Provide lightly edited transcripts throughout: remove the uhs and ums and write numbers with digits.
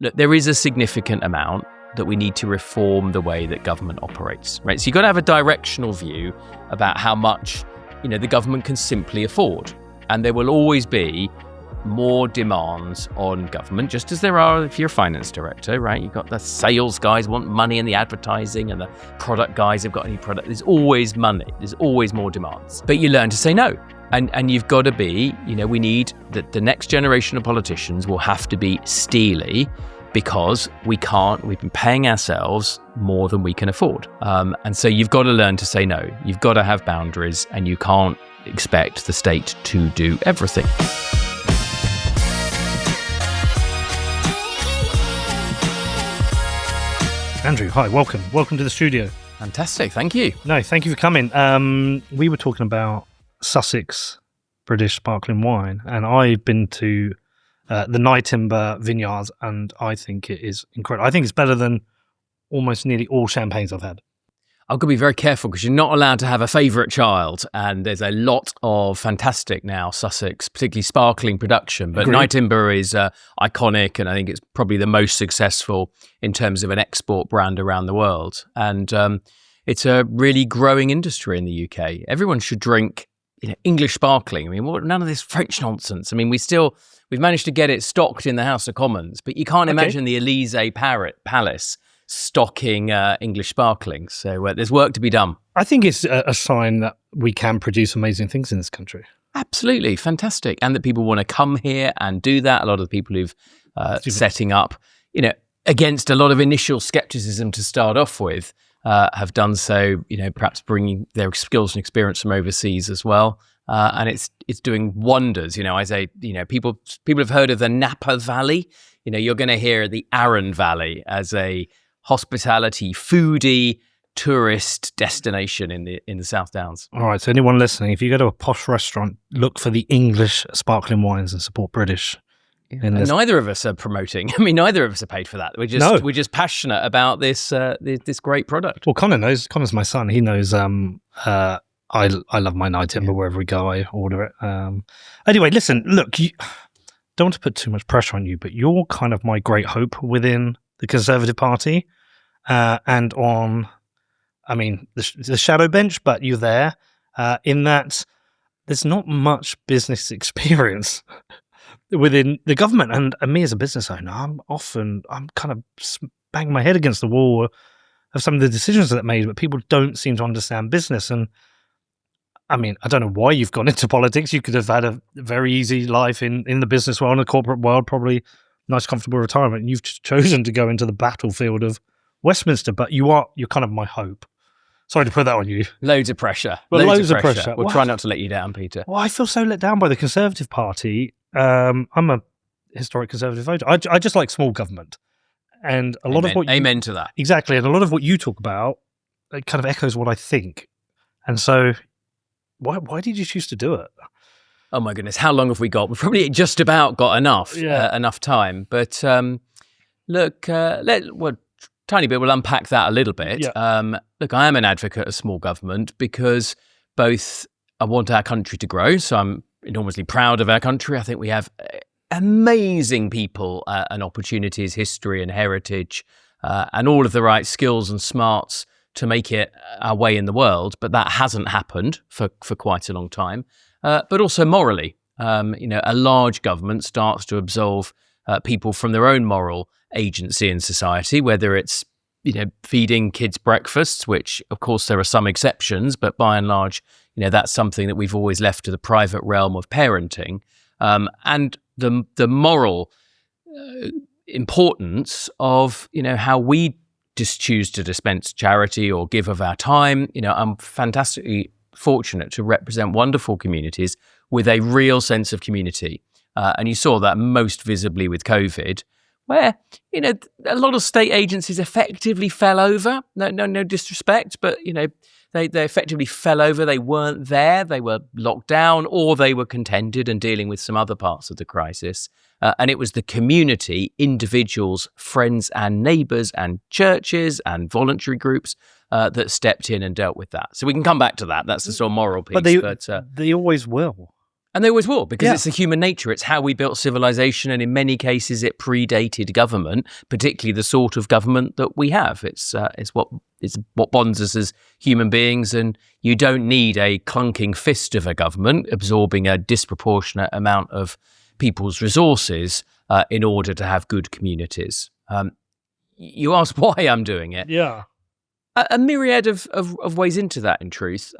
Look, there is a significant amount that we need to reform the way that government operates, right? So you've got to have a directional view about how much, the government can simply afford. And there will always be more demands on government, just as there are if you're a finance director, right? You've got the sales guys want money and the advertising, and the product guys have got any product. There's always money. There's always more demands. But you learn to say no. And you've got to be, we need that the next generation of politicians will have to be steely, because we've been paying ourselves more than we can afford. And so you've got to learn to say no. You've got to have boundaries, and you can't expect the state to do everything. Andrew, hi, welcome. Welcome to the studio. Fantastic, thank you. No, thank you for coming. We were talking about Sussex British sparkling wine, and I've been to the Nye Timber vineyards, and I think it is incredible. I think it's better than almost nearly all champagnes I've had. I've got to be very careful because you're not allowed to have a favourite child, and there's a lot of fantastic now Sussex, particularly sparkling production. But Nye Timber is iconic, and I think it's probably the most successful in terms of an export brand around the world. And it's a really growing industry in the UK. Everyone should drink English sparkling. I mean, none of this French nonsense. I mean, we've managed to get it stocked in the House of Commons, but you can't imagine the Elysee Palace stocking English sparkling. So there's work to be done. I think it's a sign that we can produce amazing things in this country. Absolutely, fantastic. And that people want to come here and do that. A lot of the people who've setting up, against a lot of initial skepticism to start off with, have done so, perhaps bringing their skills and experience from overseas as well. And it's doing wonders. I say, people have heard of the Napa Valley. You're going to hear the Arun Valley as a hospitality, foodie, tourist destination in the South Downs. All right, so anyone listening, if you go to a posh restaurant, look for the English sparkling wines and support British. And neither of us are promoting. I mean, neither of us are paid for that. We're just passionate about this great product. Well, Connor knows. Connor's my son. He knows. I love my Nye Timber wherever we go. I order it. Anyway, listen. Look, you don't want to put too much pressure on you, but you're kind of my great hope within the Conservative Party, and on, the shadow bench. But you're there in that there's not much business experience within the government, and me as a business owner, I'm kind of banging my head against the wall of some of the decisions that are made, but people don't seem to understand business. And I don't know why you've gone into politics. You could have had a very easy life in the business world, in the corporate world, probably nice, comfortable retirement. And you've chosen to go into the battlefield of Westminster, but you're kind of my hope. Sorry to put that on you. Loads of pressure. Loads of pressure. We'll try not to let you down, Peter. Well, I feel so let down by the Conservative Party. I'm a historic Conservative voter. I just like small government, and a lot of what amen to that. Exactly, and a lot of what you talk about, it kind of echoes what I think. And so, why did you choose to do it? Oh my goodness, how long have we got? We've probably just about got enough time. But look, tiny bit. We'll unpack that a little bit. Yeah. Look, I am an advocate of small government because both I want our country to grow, so I'm enormously proud of our country. I think we have amazing people and opportunities, history and heritage, and all of the right skills and smarts to make it our way in the world. But that hasn't happened for quite a long time. But also morally, a large government starts to absolve people from their own moral agency in society, whether it's feeding kids breakfasts, which of course there are some exceptions, but by and large, that's something that we've always left to the private realm of parenting, and the moral importance of how we just choose to dispense charity or give of our time. I'm fantastically fortunate to represent wonderful communities with a real sense of community, and you saw that most visibly with COVID, where a lot of state agencies effectively fell over. No disrespect, but they effectively fell over. They weren't there. They were locked down, or they were contented and dealing with some other parts of the crisis. And it was the community, individuals, friends and neighbours and churches and voluntary groups that stepped in and dealt with that. So we can come back to that. That's the sort of moral piece. But they always will. And they always will, because it's a human nature. It's how we built civilization. And in many cases, it predated government, particularly the sort of government that we have. It's what bonds us as human beings. And you don't need a clunking fist of a government absorbing a disproportionate amount of people's resources in order to have good communities. You ask why I'm doing it. Yeah. A myriad of ways into that, in truth.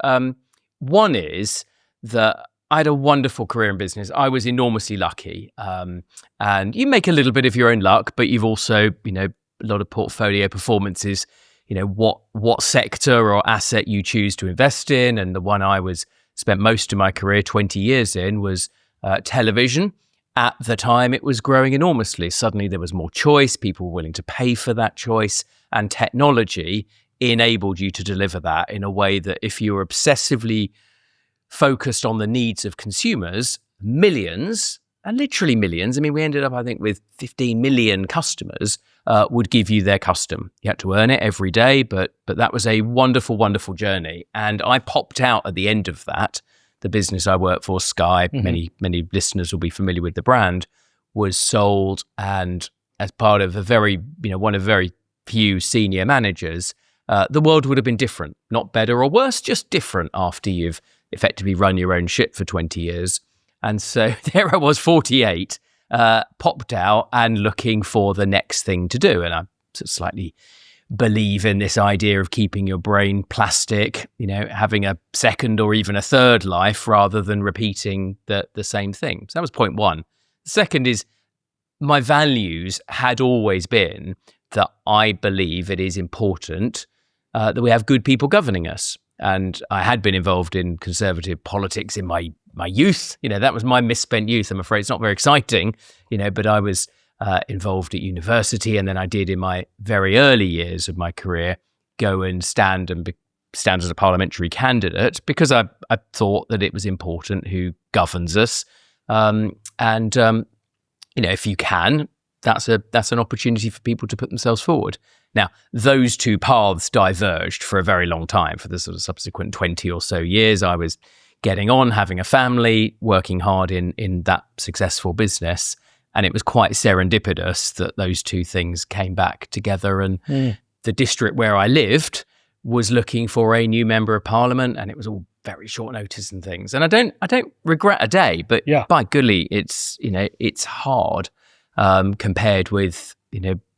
One is that I had a wonderful career in business. I was enormously lucky. And you make a little bit of your own luck, but you've also, a lot of portfolio performances, what sector or asset you choose to invest in. And the one I spent most of my career, 20 years in, was television. At the time, it was growing enormously. Suddenly there was more choice. People were willing to pay for that choice. And technology enabled you to deliver that in a way that if you were obsessively focused on the needs of consumers, millions, and literally millions, I mean, we ended up, I think, with 15 million customers, would give you their custom. You had to earn it every day, but that was a wonderful, wonderful journey. And I popped out at the end of that. The business I worked for, Sky, many listeners will be familiar with the brand, was sold. And as part of one of very few senior managers, the world would have been different, not better or worse, just different after you've effectively run your own ship for 20 years. And so there I was, 48, popped out and looking for the next thing to do. And I sort of slightly believe in this idea of keeping your brain plastic, having a second or even a third life rather than repeating the same thing. So that was point one. The second is my values had always been that I believe it is important that we have good people governing us. And I had been involved in conservative politics in my youth. That was my misspent youth. I'm afraid it's not very exciting, but I was involved at university. And then I did in my very early years of my career go and stand as a parliamentary candidate because I thought that it was important who governs us. If you can, that's an opportunity for people to put themselves forward. Now, those two paths diverged for a very long time. For the sort of subsequent 20 or so years, I was getting on, having a family, working hard in that successful business. And it was quite serendipitous that those two things came back together. And the district where I lived was looking for a new member of parliament, and it was all very short notice and things. And I don't regret a day, but by golly, it's hard compared with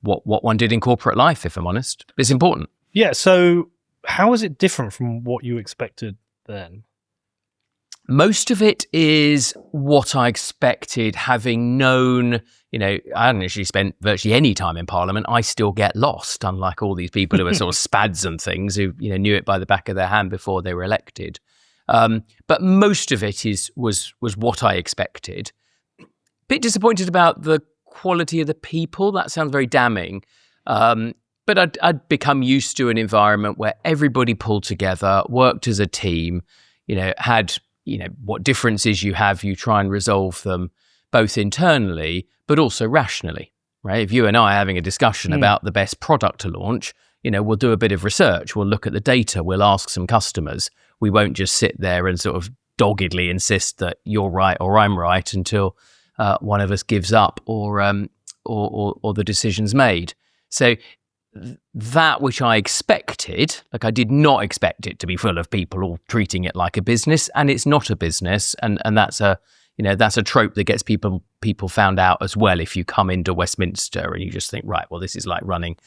what one did in corporate life, if I'm honest. It's important. Yeah. So how is it different from what you expected then? Most of it is what I expected, having known, I hadn't actually spent virtually any time in Parliament. I still get lost, unlike all these people who are sort of spads and things who, knew it by the back of their hand before they were elected. But most of it was what I expected. Bit disappointed about the quality of the people. That sounds very damning. But I'd become used to an environment where everybody pulled together, worked as a team, had, what differences you have, you try and resolve them both internally, but also rationally, right? If you and I are having a discussion about the best product to launch, we'll do a bit of research. We'll look at the data. We'll ask some customers. We won't just sit there and sort of doggedly insist that you're right or I'm right until one of us gives up or the decision's made. So that which I expected, like I did not expect it to be full of people all treating it like a business, and it's not a business, and that's a trope that gets people found out as well. If you come into Westminster and you just think, right, well, this is like running,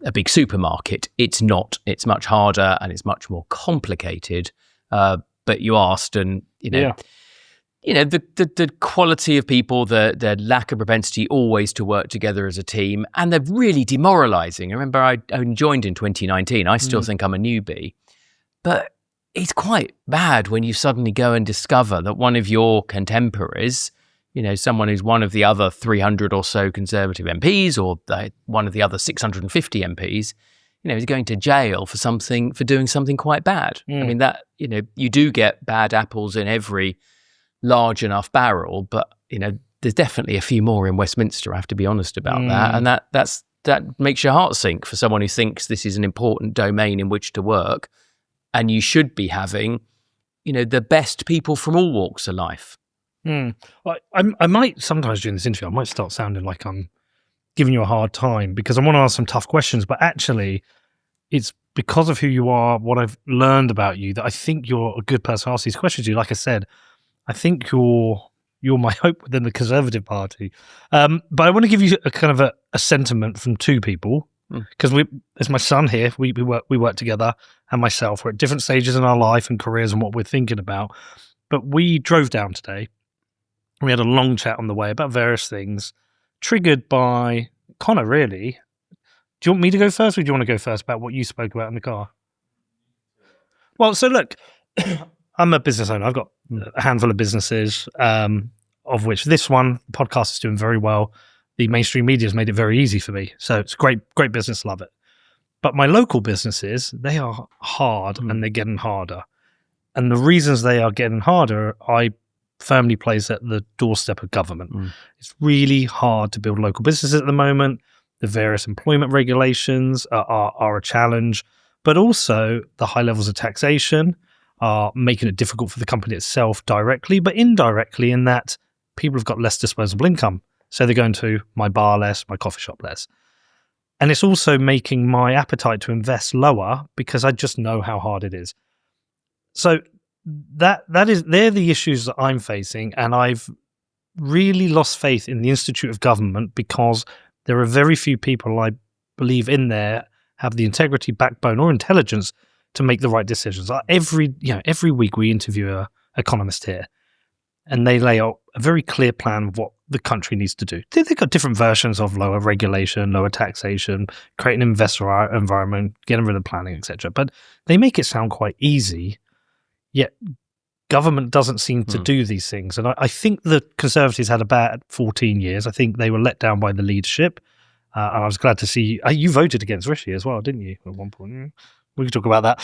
a big supermarket. It's not. It's much harder and it's much more complicated. But you asked, and the quality of people, the lack of propensity always to work together as a team, and they're really demoralizing. I remember I joined in 2019. I still think I'm a newbie, but it's quite bad when you suddenly go and discover that one of your contemporaries, someone who's one of the other 300 or so Conservative MPs or one of the other 650 MPs, is going to jail for doing something quite bad. I mean, that, you do get bad apples in every large enough barrel, but there's definitely a few more in Westminster. I have to be honest about that, and that makes your heart sink for someone who thinks this is an important domain in which to work, and you should be having, the best people from all walks of life. I might sometimes during this interview, I might start sounding like I'm giving you a hard time because I want to ask some tough questions, but actually it's because of who you are, what I've learned about you, that I think you're a good person to ask these questions to. Like I said, I think you're my hope within the Conservative Party. But I want to give you a kind of a sentiment from two people, because there's my son here, we work together, and myself. We're at different stages in our life and careers and what we're thinking about. But we drove down today. We had a long chat on the way about various things, triggered by Connor, really. Do you want me to go first, or do you want to go first about what you spoke about in the car? Well, so look, I'm a business owner. I've got a handful of businesses, of which this one, the podcast, is doing very well. The mainstream media has made it very easy for me. So it's great business, love it. But my local businesses, they are hard and they're getting harder. And the reasons they are getting harder, I firmly place at the doorstep of government. It's really hard to build local businesses at the moment. The various employment regulations are a challenge, but also the high levels of taxation are making it difficult for the company itself directly, but indirectly in that people have got less disposable income. So they're going to my bar less, my coffee shop less. And it's also making my appetite to invest lower because I just know how hard it is. So they're the issues that I'm facing, and I've really lost faith in the Institute of Government because there are very few people I believe in there have the integrity, backbone, or intelligence to make the right decisions. Every week we interview an economist here, and they lay out a very clear plan of what the country needs to do. They've got different versions of lower regulation, lower taxation, creating an investor environment, getting rid of planning, etc. But they make it sound quite easy, yet government doesn't seem to do these things. And I think the Conservatives had a bad 14 years. I think they were let down by the leadership. And I was glad to see you voted against Rishi as well, didn't you, at one point? We can talk about that.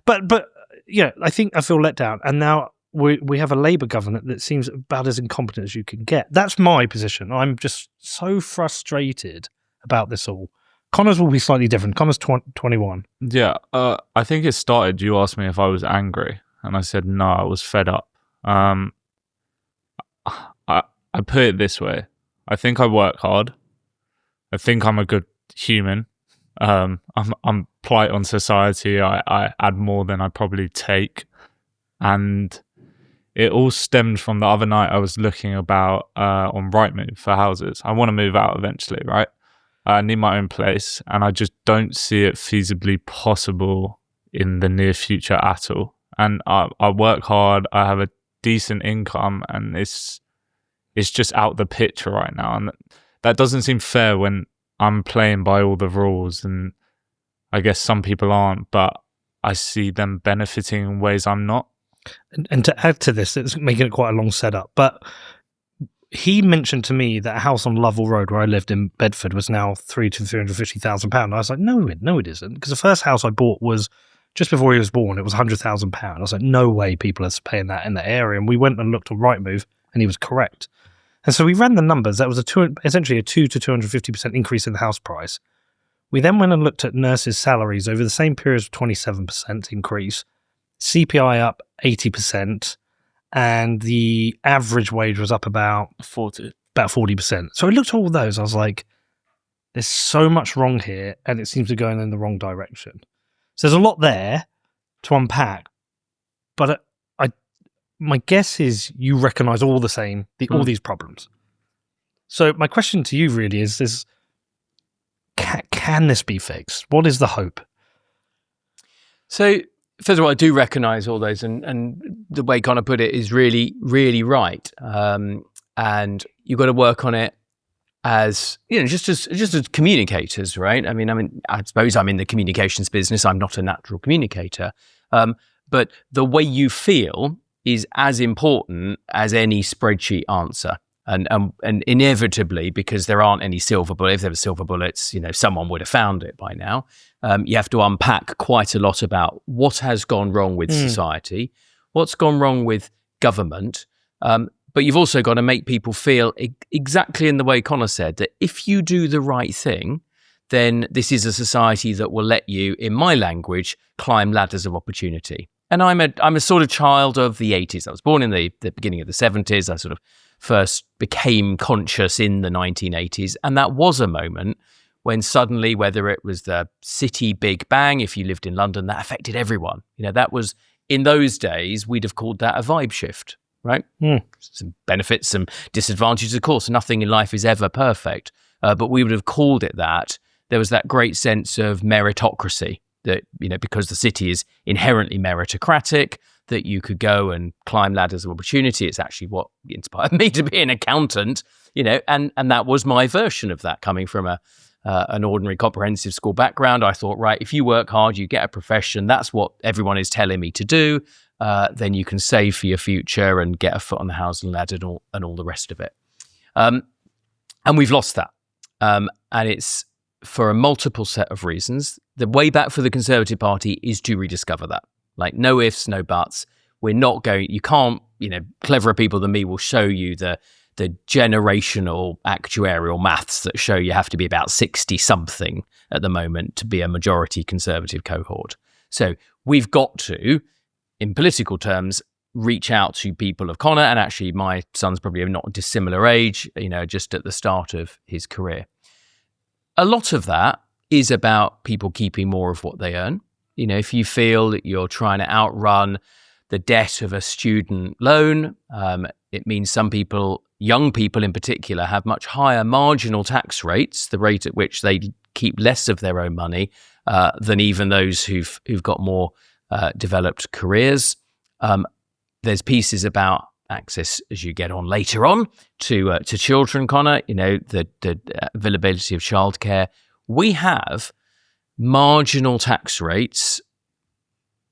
But yeah, I think I feel let down. And now we have a Labour government that seems about as incompetent as you can get. That's my position. I'm just so frustrated about this all. Connor's will be slightly different. Connor's 21. Yeah, I think it started, you asked me if I was angry, and I said no, I was fed up. I put it this way. I think I work hard. I think I'm a good human. I'm polite on society. I add more than I probably take. And it all stemmed from the other night I was looking about on Rightmove for houses. I want to move out eventually, right? I need my own place, and I just don't see it feasibly possible in the near future at all. And I work hard, I have a decent income, and it's just out the picture right now. And that doesn't seem fair when I'm playing by all the rules, and I guess some people aren't, but I see them benefiting in ways I'm not. And to add to this, it's making it quite a long setup, but he mentioned to me that a house on Lovell Road where I lived in Bedford was now £350,000. I was like, no, it isn't. Because the first house I bought was just before he was born. It was £100,000. I was like, no way people are paying that in that area. And we went and looked on Rightmove, and he was correct. And so we ran the numbers. That was essentially a 2 to 250% increase in the house price. We then went and looked at nurses' salaries over the same period of 27% increase, CPI up 80%, and the average wage was up about 40%. So I looked at all those. I was like, there's so much wrong here, and it seems to be going in the wrong direction. So there's a lot there to unpack, but my guess is you recognise all the same, all these problems. So my question to you really is can this be fixed? What is the hope? So first of all, I do recognise all those, and the way Connor put it is really, really right. And you've got to work on it as, just as communicators, right? I mean, I suppose I'm in the communications business. I'm not a natural communicator, but the way you feel is as important as any spreadsheet answer. And inevitably, because there aren't any silver bullets, if there were silver bullets, someone would have found it by now. You have to unpack quite a lot about what has gone wrong with society, what's gone wrong with government. But you've also got to make people feel exactly in the way Connor said, that if you do the right thing, then this is a society that will let you, in my language, climb ladders of opportunity. And I'm a sort of child of the 80s. I was born in the beginning of the 70s. I sort of first became conscious in the 1980s. And that was a moment when suddenly, whether it was the city Big Bang, if you lived in London, that affected everyone. That was, in those days, we'd have called that a vibe shift, right? Some benefits, some disadvantages, of course. Nothing in life is ever perfect. But we would have called it that. There was that great sense of meritocracy that, because the city is inherently meritocratic, that you could go and climb ladders of opportunity. It's actually what inspired me to be an accountant, and that was my version of that, coming from an ordinary comprehensive school background. I thought, right, if you work hard, you get a profession. That's what everyone is telling me to do. Then you can save for your future and get a foot on the housing ladder and all the rest of it. And we've lost that. And it's for a multiple set of reasons. The way back for the Conservative Party is to rediscover that. Like, no ifs, no buts. We're not going, you can't, cleverer people than me will show you the generational actuarial maths that show you have to be about 60 something at the moment to be a majority Conservative cohort. So we've got to, in political terms, reach out to people of Connor, and actually my son's probably not a dissimilar age, just at the start of his career. A lot of that is about people keeping more of what they earn. If you feel that you're trying to outrun the debt of a student loan, it means some people, young people in particular, have much higher marginal tax rates, the rate at which they keep less of their own money, than even those who've got more developed careers. There's pieces about access, as you get on later on, to children, Connor, the availability of childcare. We have marginal tax rates.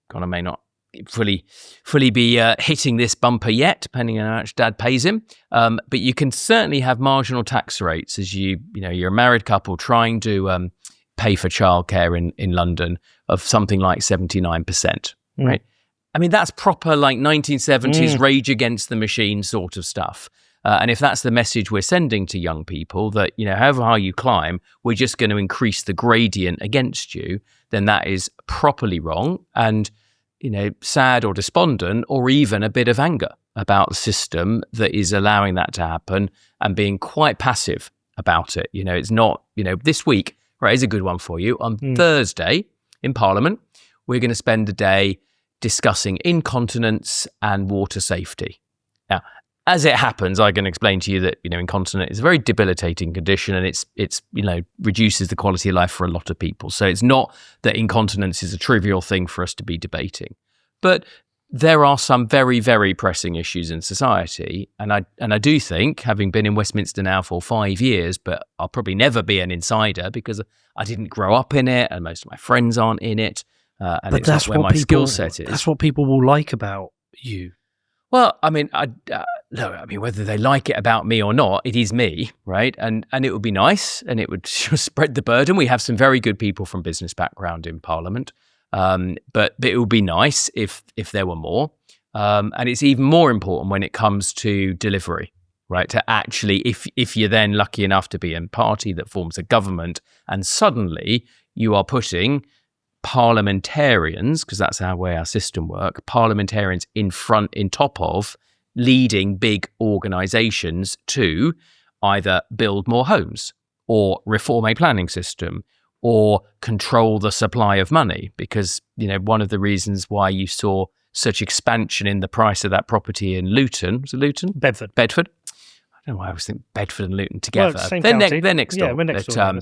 Connor may not fully be hitting this bumper yet, depending on how much dad pays him. But you can certainly have marginal tax rates as you're a married couple trying to pay for childcare in London of something like 79%, right? I mean, that's proper like 1970s Rage Against the Machine sort of stuff. And if that's the message we're sending to young people, that, however high you climb, we're just going to increase the gradient against you, then that is properly wrong and, sad or despondent, or even a bit of anger about the system that is allowing that to happen and being quite passive about it. It's not, this week, right, is a good one for you. On Thursday in Parliament, we're going to spend the day discussing incontinence and water safety. Now, as it happens, I can explain to you that, incontinence is a very debilitating condition, and it's reduces the quality of life for a lot of people. So it's not that incontinence is a trivial thing for us to be debating. But there are some very, very pressing issues in society. And I do think, having been in Westminster now for 5 years, but I'll probably never be an insider because I didn't grow up in it and most of my friends aren't in it. And but that's not where my skill set is. That's what people will like about you. Well, I mean, whether they like it about me or not, it is me, right? And it would be nice, and it would spread the burden. We have some very good people from business background in Parliament, but it would be nice if there were more. And it's even more important when it comes to delivery, right? To actually, if you're then lucky enough to be in a party that forms a government, and suddenly you are putting parliamentarians, because that's how way our system works, parliamentarians in top of leading big organisations to either build more homes or reform a planning system or control the supply of money. Because, one of the reasons why you saw such expansion in the price of that property in Luton, was it Luton? Bedford. I don't know why I always think Bedford and Luton together. Well, they're next door. Yeah, we're next door.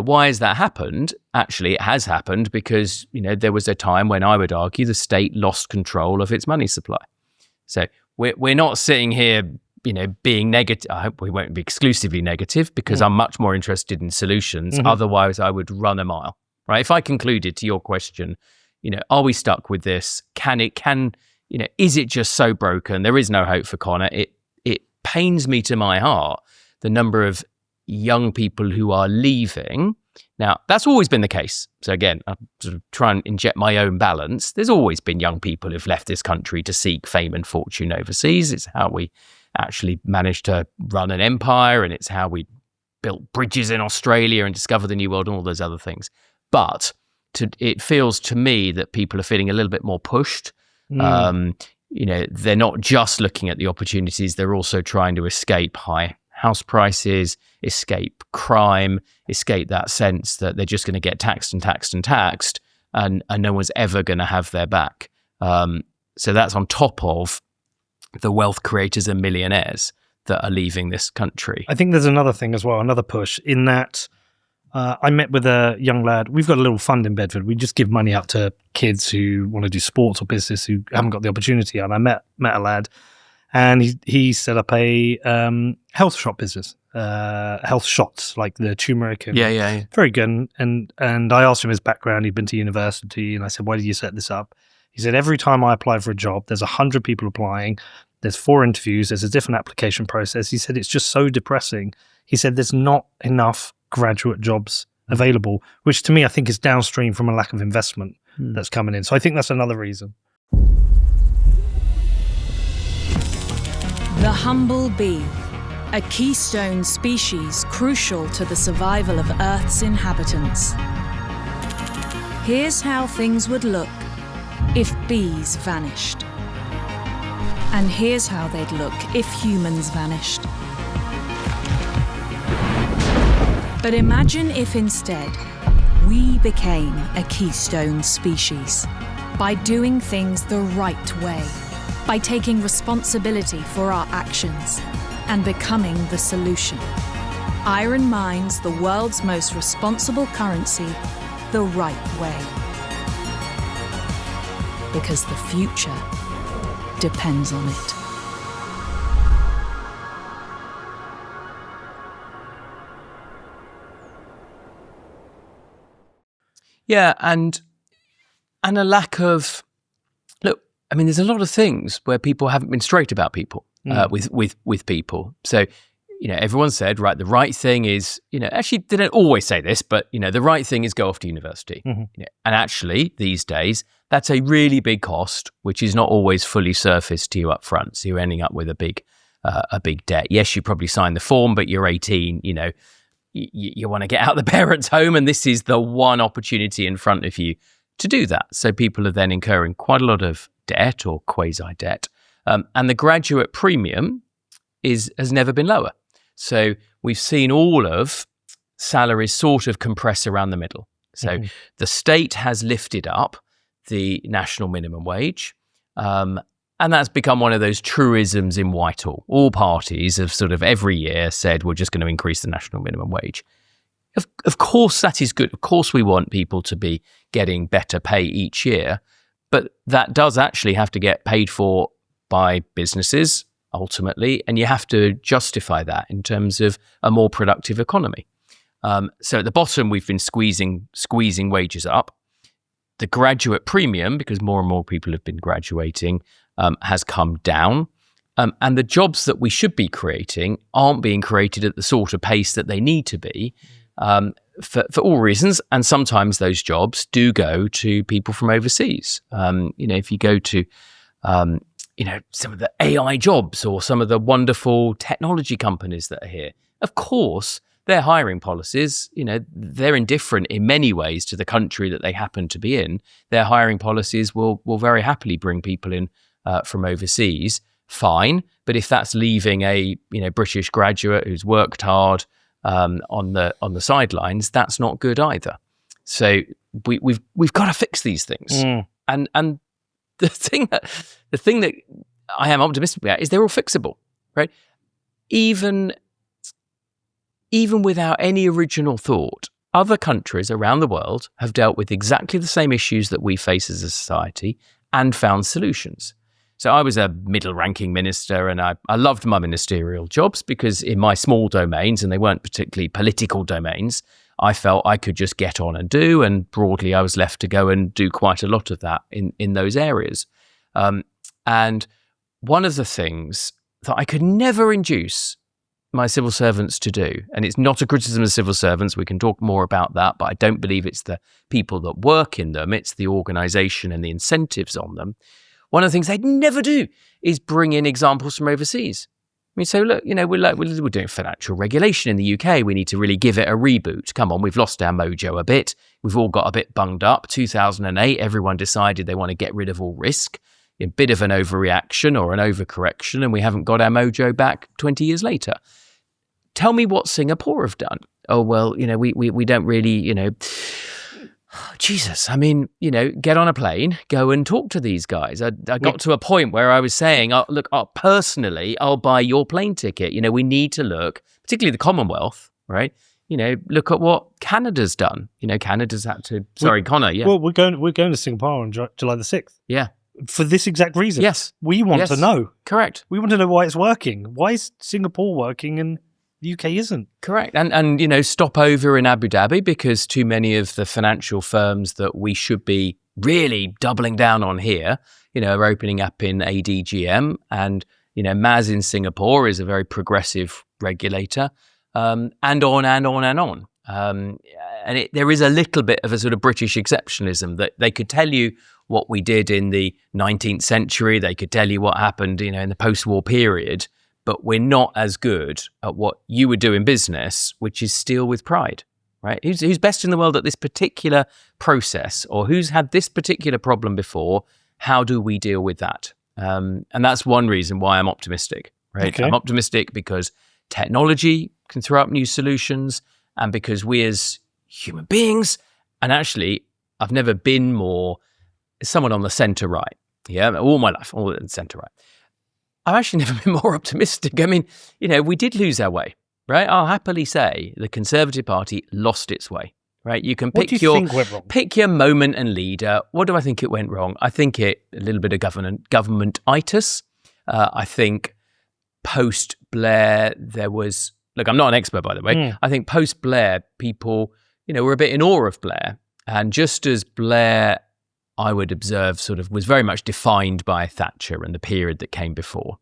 Why has that happened? Actually, it has happened because, there was a time when I would argue the state lost control of its money supply. So we're not sitting here, being negative. I hope we won't be exclusively negative because I'm much more interested in solutions. Mm-hmm. Otherwise, I would run a mile, right? If I concluded to your question, are we stuck with this? Is it just so broken? There is no hope for Connor. It pains me to my heart, the number of young people who are leaving. Now, that's always been the case. So again, I sort of try and inject my own balance. There's always been young people who've left this country to seek fame and fortune overseas. It's how we actually managed to run an empire, and it's how we built bridges in Australia and discovered the New World and all those other things. But it feels to me that people are feeling a little bit more pushed. They're not just looking at the opportunities, they're also trying to escape high house prices, escape crime, escape that sense that they're just going to get taxed and taxed and taxed, and no one's ever going to have their back. So that's on top of the wealth creators and millionaires that are leaving this country. I think there's another thing as well, another push in that I met with a young lad. We've got a little fund in Bedford. We just give money out to kids who want to do sports or business who haven't got the opportunity. And I met a lad, and he set up a health shop business, health shots like the turmeric. And yeah. Very good. And I asked him his background. He'd been to university, and I said, "Why did you set this up?" He said, "Every time I apply for a job, there's 100 people applying. There's 4 interviews. There's a different application process." He said, "It's just so depressing." He said, "There's not enough graduate jobs available," which to me, I think is downstream from a lack of investment that's coming in. So I think that's another reason. The humble bee, a keystone species crucial to the survival of Earth's inhabitants. Here's how things would look if bees vanished. And here's how they'd look if humans vanished. But imagine if instead we became a keystone species by doing things the right way, by taking responsibility for our actions and becoming the solution. Iron mines the world's most responsible currency the right way. Because the future depends on it. Yeah, and a lack of look. I mean, there's a lot of things where people haven't been straight about people with people. So, everyone said, right, the right thing is, actually they don't always say this, but the right thing is go off to university. And actually, these days, that's a really big cost, which is not always fully surfaced to you up front. So you're ending up with a big debt. Yes, you probably signed the form, but you're 18. You want to get out of the parents' home, and this is the one opportunity in front of you to do that. So people are then incurring quite a lot of debt or quasi-debt. And the graduate premium has never been lower. So we've seen all of salaries sort of compress around the middle. So the state has lifted up the national minimum wage. And that's become one of those truisms in Whitehall. All parties have sort of every year said, we're just going to increase the national minimum wage. Of course, that is good. Of course, we want people to be getting better pay each year. But that does actually have to get paid for by businesses, ultimately. And you have to justify that in terms of a more productive economy. So at the bottom, we've been squeezing wages up. The graduate premium, because more and more people have been graduating, has come down. And the jobs that we should be creating aren't being created at the sort of pace that they need to be for all reasons. And sometimes those jobs do go to people from overseas. If you go to, some of the AI jobs or some of the wonderful technology companies that are here, of course, their hiring policies, they're indifferent in many ways to the country that they happen to be in. Their hiring policies will very happily bring people in from overseas. Fine, but if that's leaving a British graduate who's worked hard on the sidelines, that's not good either. So we've got to fix these things. And the thing that I am optimistic about is they're all fixable, right? Even without any original thought, other countries around the world have dealt with exactly the same issues that we face as a society and found solutions. So I was a middle-ranking minister, and I loved my ministerial jobs because in my small domains, and they weren't particularly political domains, I felt I could just get on and do, and broadly I was left to go and do quite a lot of that in those areas. And one of the things that I could never induce my civil servants to do, and it's not a criticism of civil servants, we can talk more about that, but I don't believe it's the people that work in them, it's the organisation and the incentives on them. One of the things they'd never do is bring in examples from overseas. mean, so look, we're doing financial regulation in the UK. We need to really give it a reboot. Come on, we've lost our mojo a bit. We've all got a bit bunged up. 2008, everyone decided they want to get rid of all risk. A bit of an overreaction or an overcorrection, and we haven't got our mojo back 20 years later. Tell me what Singapore have done. Oh, well, we don't really, Jesus, I mean, get on a plane, go and talk to these guys. I got to a point where I was saying, look, personally, I'll buy your plane ticket. We need to look, particularly the Commonwealth, right? Look at what Canada's done. Canada's had to, Connor, yeah. Well, we're going to Singapore on July the 6th. Yeah. For this exact reason. Yes. We want to know. Correct. We want to know why it's working. Why is Singapore working and the UK isn't? Correct. And stop over in Abu Dhabi, because too many of the financial firms that we should be really doubling down on here, are opening up in ADGM. And, MAS in Singapore is a very progressive regulator, and on and on and on. There is a little bit of a sort of British exceptionalism that they could tell you what we did in the 19th century. They could tell you what happened, in the post-war period, but we're not as good at what you would do in business, which is steal with pride, right? Who's best in the world at this particular process, or who's had this particular problem before? How do we deal with that? And that's one reason why I'm optimistic, right? Okay. I'm optimistic because technology can throw up new solutions, and because we as human beings, and actually, I've never been more someone on the centre right, all my life, all the centre right. I've actually never been more optimistic. I mean, we did lose our way, right? I'll happily say the Conservative Party lost its way, right? You can pick your moment and leader. What do I think it went wrong? I think a little bit of government-itis. I think post-Blair there was, look, I'm not an expert, by the way. I think post-Blair people, were a bit in awe of Blair. And just as Blair, I would observe, sort of was very much defined by Thatcher and the period that came before.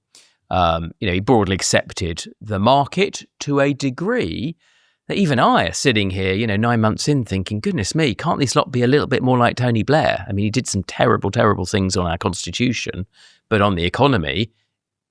He broadly accepted the market to a degree that even I are sitting here, 9 months in thinking, goodness me, can't this lot be a little bit more like Tony Blair? I mean, he did some terrible, terrible things on our constitution, but on the economy,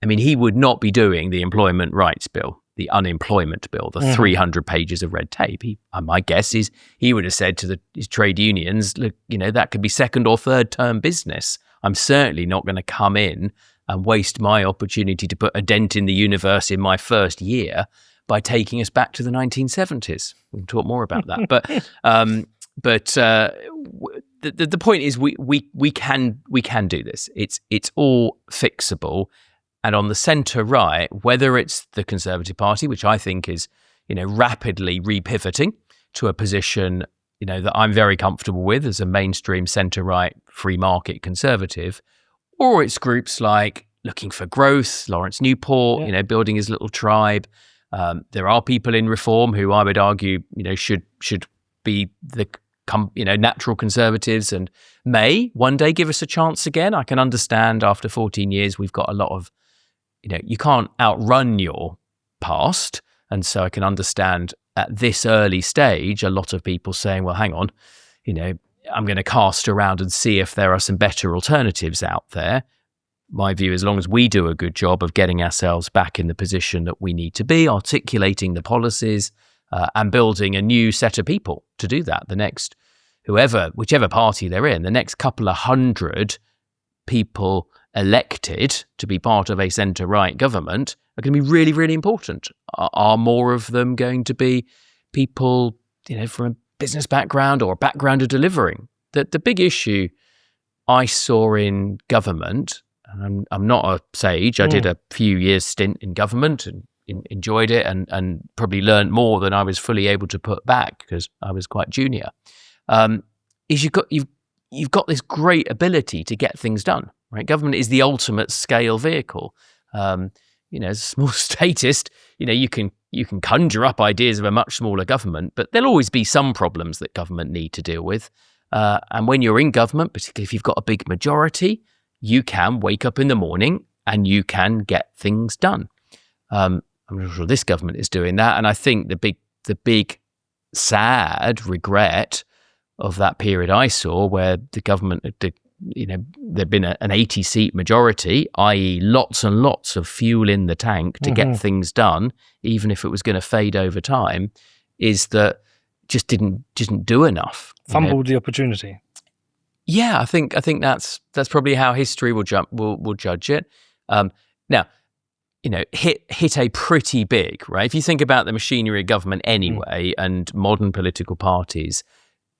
I mean, he would not be doing the employment rights bill, the unemployment bill, the 300 pages of red tape. My guess is he would have said to his trade unions, look, that could be second or third term business. I'm certainly not going to come in and waste my opportunity to put a dent in the universe in my first year by taking us back to the 1970s. We'll talk more about that. But the point is we can do this. It's all fixable. And on the centre right, whether it's the Conservative Party, which I think is, rapidly repivoting to a position, that I'm very comfortable with as a mainstream centre right free market conservative, or it's groups like Looking for Growth, Lawrence Newport, building his little tribe. There are people in Reform who I would argue, should be the natural conservatives and may one day give us a chance again. I can understand after 14 years we've got a lot of, you can't outrun your past. And so I can understand at this early stage, a lot of people saying, well, hang on, I'm going to cast around and see if there are some better alternatives out there. My view, as long as we do a good job of getting ourselves back in the position that we need to be, articulating the policies and building a new set of people to do that, whichever party they're in, the next couple of hundred people elected to be part of a centre-right government are going to be really, really important. Are more of them going to be people, from a business background or a background of delivering? The big issue I saw in government, and I'm not a sage, I did a few years stint in government and enjoyed it and probably learned more than I was fully able to put back because I was quite junior, is you've got this great ability to get things done. Right, government is the ultimate scale vehicle. As a small statist, you can conjure up ideas of a much smaller government, but there'll always be some problems that government need to deal with. And when you're in government, particularly if you've got a big majority, you can wake up in the morning and you can get things done. I'm not sure this government is doing that, and I think the big sad regret of that period I saw, where the government, the there'd been an 80-seat majority, i.e. lots and lots of fuel in the tank to get things done, even if it was going to fade over time, is that just didn't do enough. Fumbled the opportunity. Yeah, I think that's probably how history will judge it. Now, hit a pretty big, right? If you think about the machinery of government anyway, and modern political parties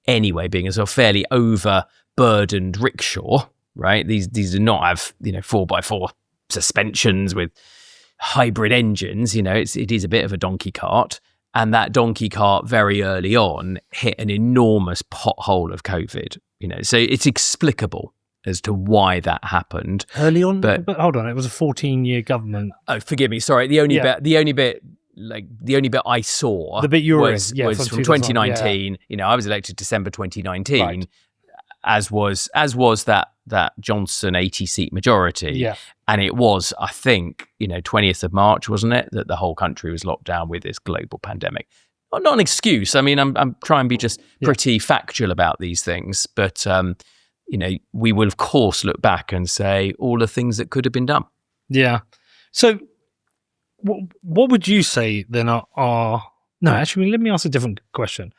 anyway being a sort of fairly overburdened rickshaw, right? These do not have 4x4 suspensions with hybrid engines. It is a bit of a donkey cart, and that donkey cart very early on hit an enormous pothole of COVID. So it's explicable as to why that happened early on. But hold on, it was a 14-year government. Oh, forgive me. Sorry, the only bit I saw, the bit you were was from 2019. I was elected December 2019, right. as was that Johnson 80-seat majority. Yeah. And it was, I think, 20th of March, wasn't it, that the whole country was locked down with this global pandemic. Not an excuse. I mean, I'm trying to be just pretty factual about these things, but we will of course look back and say all the things that could have been done. Yeah. So, what would you say then are? No, actually, let me ask a different question.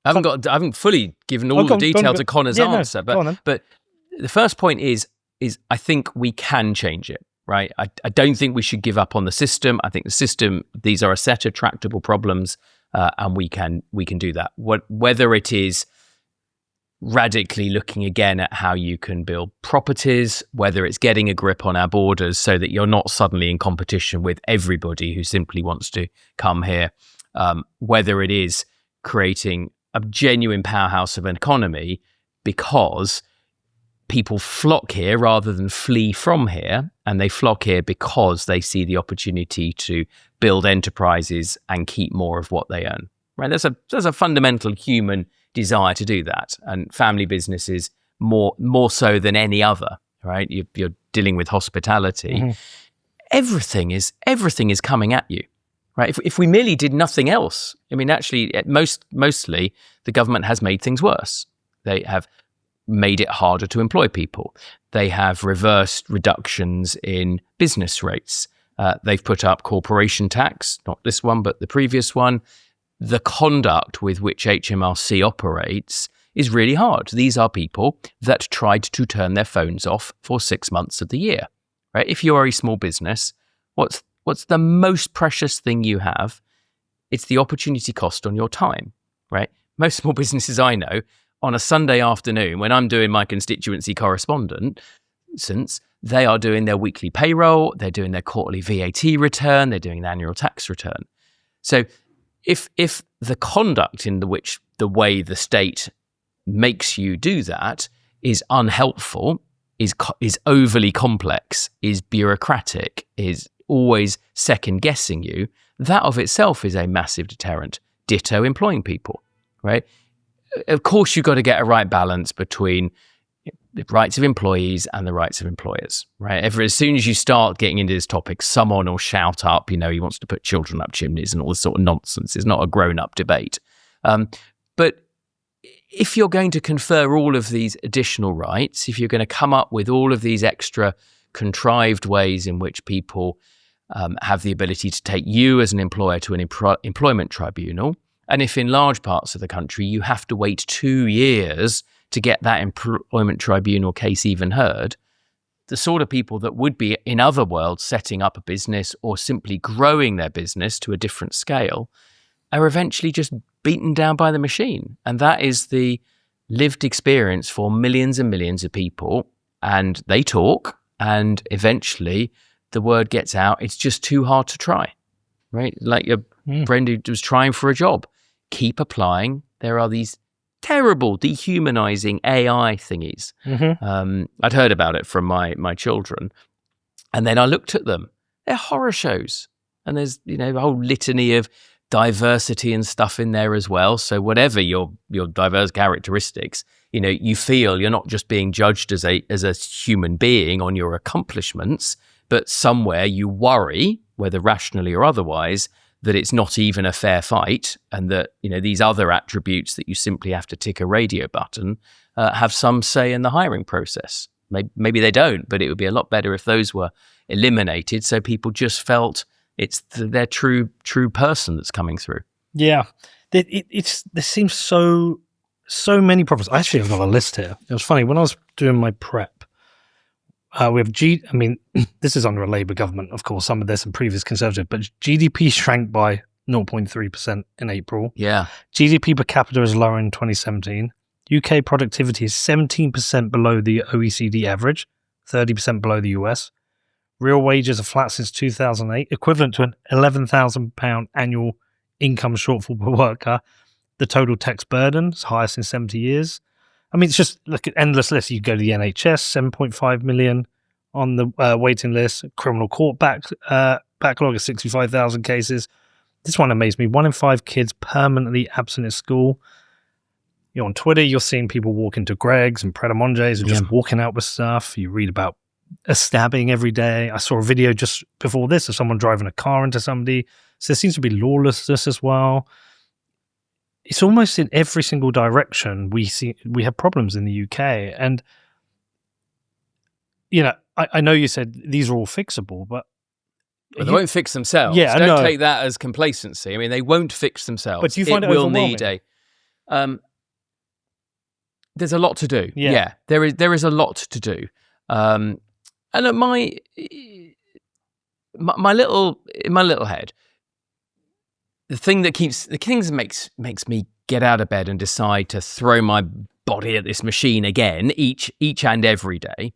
I haven't fully given all the detail to Connor's answer, but the first point is I think we can change it. Right. I don't think we should give up on the system. I think the system, these are a set of tractable problems, and we can do that. Whether it is radically looking again at how you can build properties, whether it's getting a grip on our borders so that you're not suddenly in competition with everybody who simply wants to come here, whether it is creating a genuine powerhouse of an economy because people flock here rather than flee from here, and they flock here because they see the opportunity to build enterprises and keep more of what they earn. Right? There's a fundamental human desire to do that, and family businesses more so than any other. Right? You're dealing with hospitality. Everything is coming at you. Right? If we merely did nothing else, I mean, actually, mostly the government has made things worse. They have made it harder to employ people. They have reversed reductions in business rates. They've put up corporation tax, not this one, but the previous one. The conduct with which HMRC operates is really hard. These are people that tried to turn their phones off for 6 months of the year. Right? If you are a small business, what's the most precious thing you have? It's the opportunity cost on your time. Right? Most small businesses I know, on a Sunday afternoon, when I'm doing my constituency correspondence, they are doing their weekly payroll, they're doing their quarterly VAT return, they're doing an annual tax return. So if the conduct in which the way the state makes you do that is unhelpful, is overly complex, is bureaucratic, is always second-guessing you, that of itself is a massive deterrent. Ditto employing people, right? Of course, you've got to get a right balance between the rights of employees and the rights of employers, right? As soon as you start getting into this topic, someone will shout up, he wants to put children up chimneys and all this sort of nonsense. It's not a grown-up debate. But if you're going to confer all of these additional rights, if you're going to come up with all of these extra contrived ways in which people have the ability to take you as an employer to an employment tribunal, and if in large parts of the country you have to wait 2 years to get that employment tribunal case even heard, the sort of people that would be in other worlds setting up a business or simply growing their business to a different scale are eventually just beaten down by the machine. And that is the lived experience for millions and millions of people. And they talk, and eventually the word gets out. It's just too hard to try, right? Like your friend who was trying for a job. Keep applying. There are these terrible, dehumanizing AI thingies. I'd heard about it from my children. And then I looked at them. They're horror shows. And there's, a whole litany of diversity and stuff in there as well. So whatever your diverse characteristics, you feel you're not just being judged as a human being on your accomplishments, but somewhere you worry, whether rationally or otherwise, that it's not even a fair fight, and that these other attributes that you simply have to tick a radio button have some say in the hiring process. Maybe they don't, but it would be a lot better if those were eliminated, so people just felt it's their true person that's coming through. Yeah, there seems so many problems. Actually, I've got a list here. It was funny when I was doing my prep. We have this is under a Labour government, of course. Some of this and previous Conservative, but GDP shrank by 0.3% in April. Yeah, GDP per capita is lower in 2017. UK productivity is 17% below the OECD average, 30% below the US. Real wages are flat since 2008, equivalent to an £11,000 annual income shortfall per worker. The total tax burden is highest in 70 years. I mean, it's just like an endless list. You go to the NHS, 7.5 million on the waiting list. Criminal court backlog of 65,000 cases. This one amazed me. 1 in 5 kids permanently absent at school. You're on Twitter, you're seeing people walk into Greggs and Pret a Manger's and just walking out with stuff. You read about a stabbing every day. I saw a video just before this of someone driving a car into somebody. So there seems to be lawlessness as well. It's almost in every single direction we have problems in the UK. And, I know you said these are all fixable, but they won't fix themselves. Yeah, so don't take that as complacency. I mean, they won't fix themselves. But do you find it will overwhelming? Need there's a lot to do. Yeah. There is a lot to do. And at my little head, the thing that makes me get out of bed and decide to throw my body at this machine again each and every day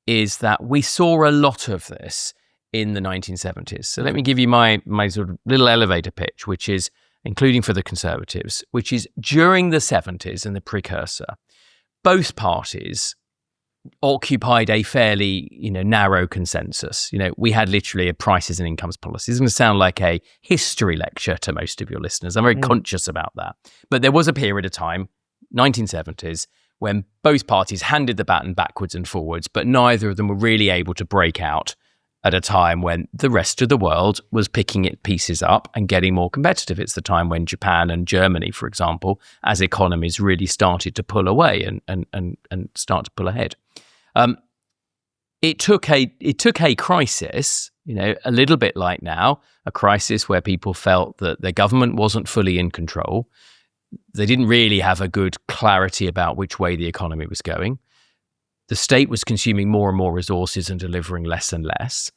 is that we saw a lot of this in the 1970s. So let me give you my sort of little elevator pitch, which is including for the Conservatives, which is during the 70s and the precursor, both parties occupied a fairly, narrow consensus. We had literally a prices and incomes policy. It's going to sound like a history lecture to most of your listeners. I'm very conscious about that. But there was a period of time, 1970s, when both parties handed the baton backwards and forwards, but neither of them were really able to break out at a time when the rest of the world was picking its pieces up and getting more competitive. It's the time when Japan and Germany, for example, as economies really started to pull away and start to pull ahead. It took a crisis, a little bit like now, a crisis where people felt that their government wasn't fully in control. They didn't really have a good clarity about which way the economy was going. The state was consuming more and more resources and delivering less and less.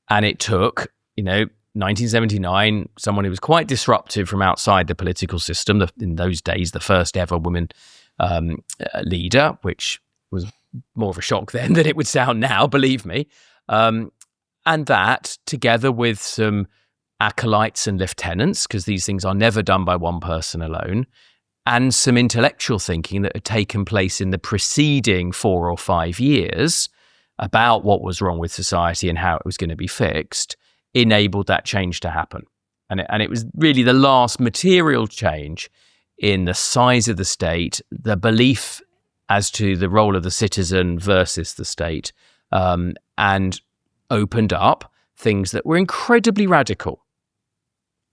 And it took, 1979, someone who was quite disruptive from outside the political system, in those days, the first ever woman leader, which was more of a shock then than it would sound now, believe me. And that, together with some acolytes and lieutenants, because these things are never done by one person alone, and some intellectual thinking that had taken place in the preceding 4 or 5 years about what was wrong with society and how it was going to be fixed, enabled that change to happen. And it was really the last material change in the size of the state, the belief as to the role of the citizen versus the state, and opened up things that were incredibly radical.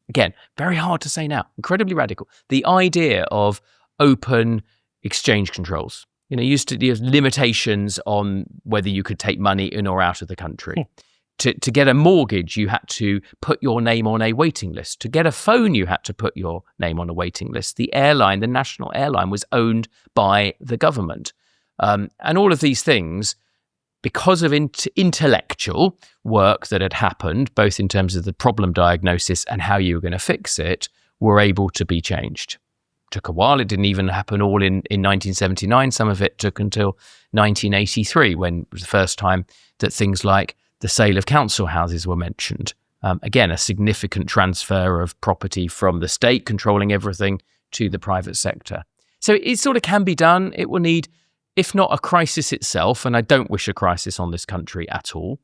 Again, very hard to say now, incredibly radical. The idea of open exchange controls. Used to be limitations on whether you could take money in or out of the country. To get a mortgage, you had to put your name on a waiting list. To get a phone, you had to put your name on a waiting list. The national airline was owned by the government. And all of these things, because of intellectual work that had happened, both in terms of the problem diagnosis and how you were going to fix it, were able to be changed. Took a while. It didn't even happen all in 1979. Some of it took until 1983, when it was the first time that things like the sale of council houses were mentioned. Again, a significant transfer of property from the state controlling everything to the private sector. So it sort of can be done. It will need, if not a crisis itself, and I don't wish a crisis on this country at all,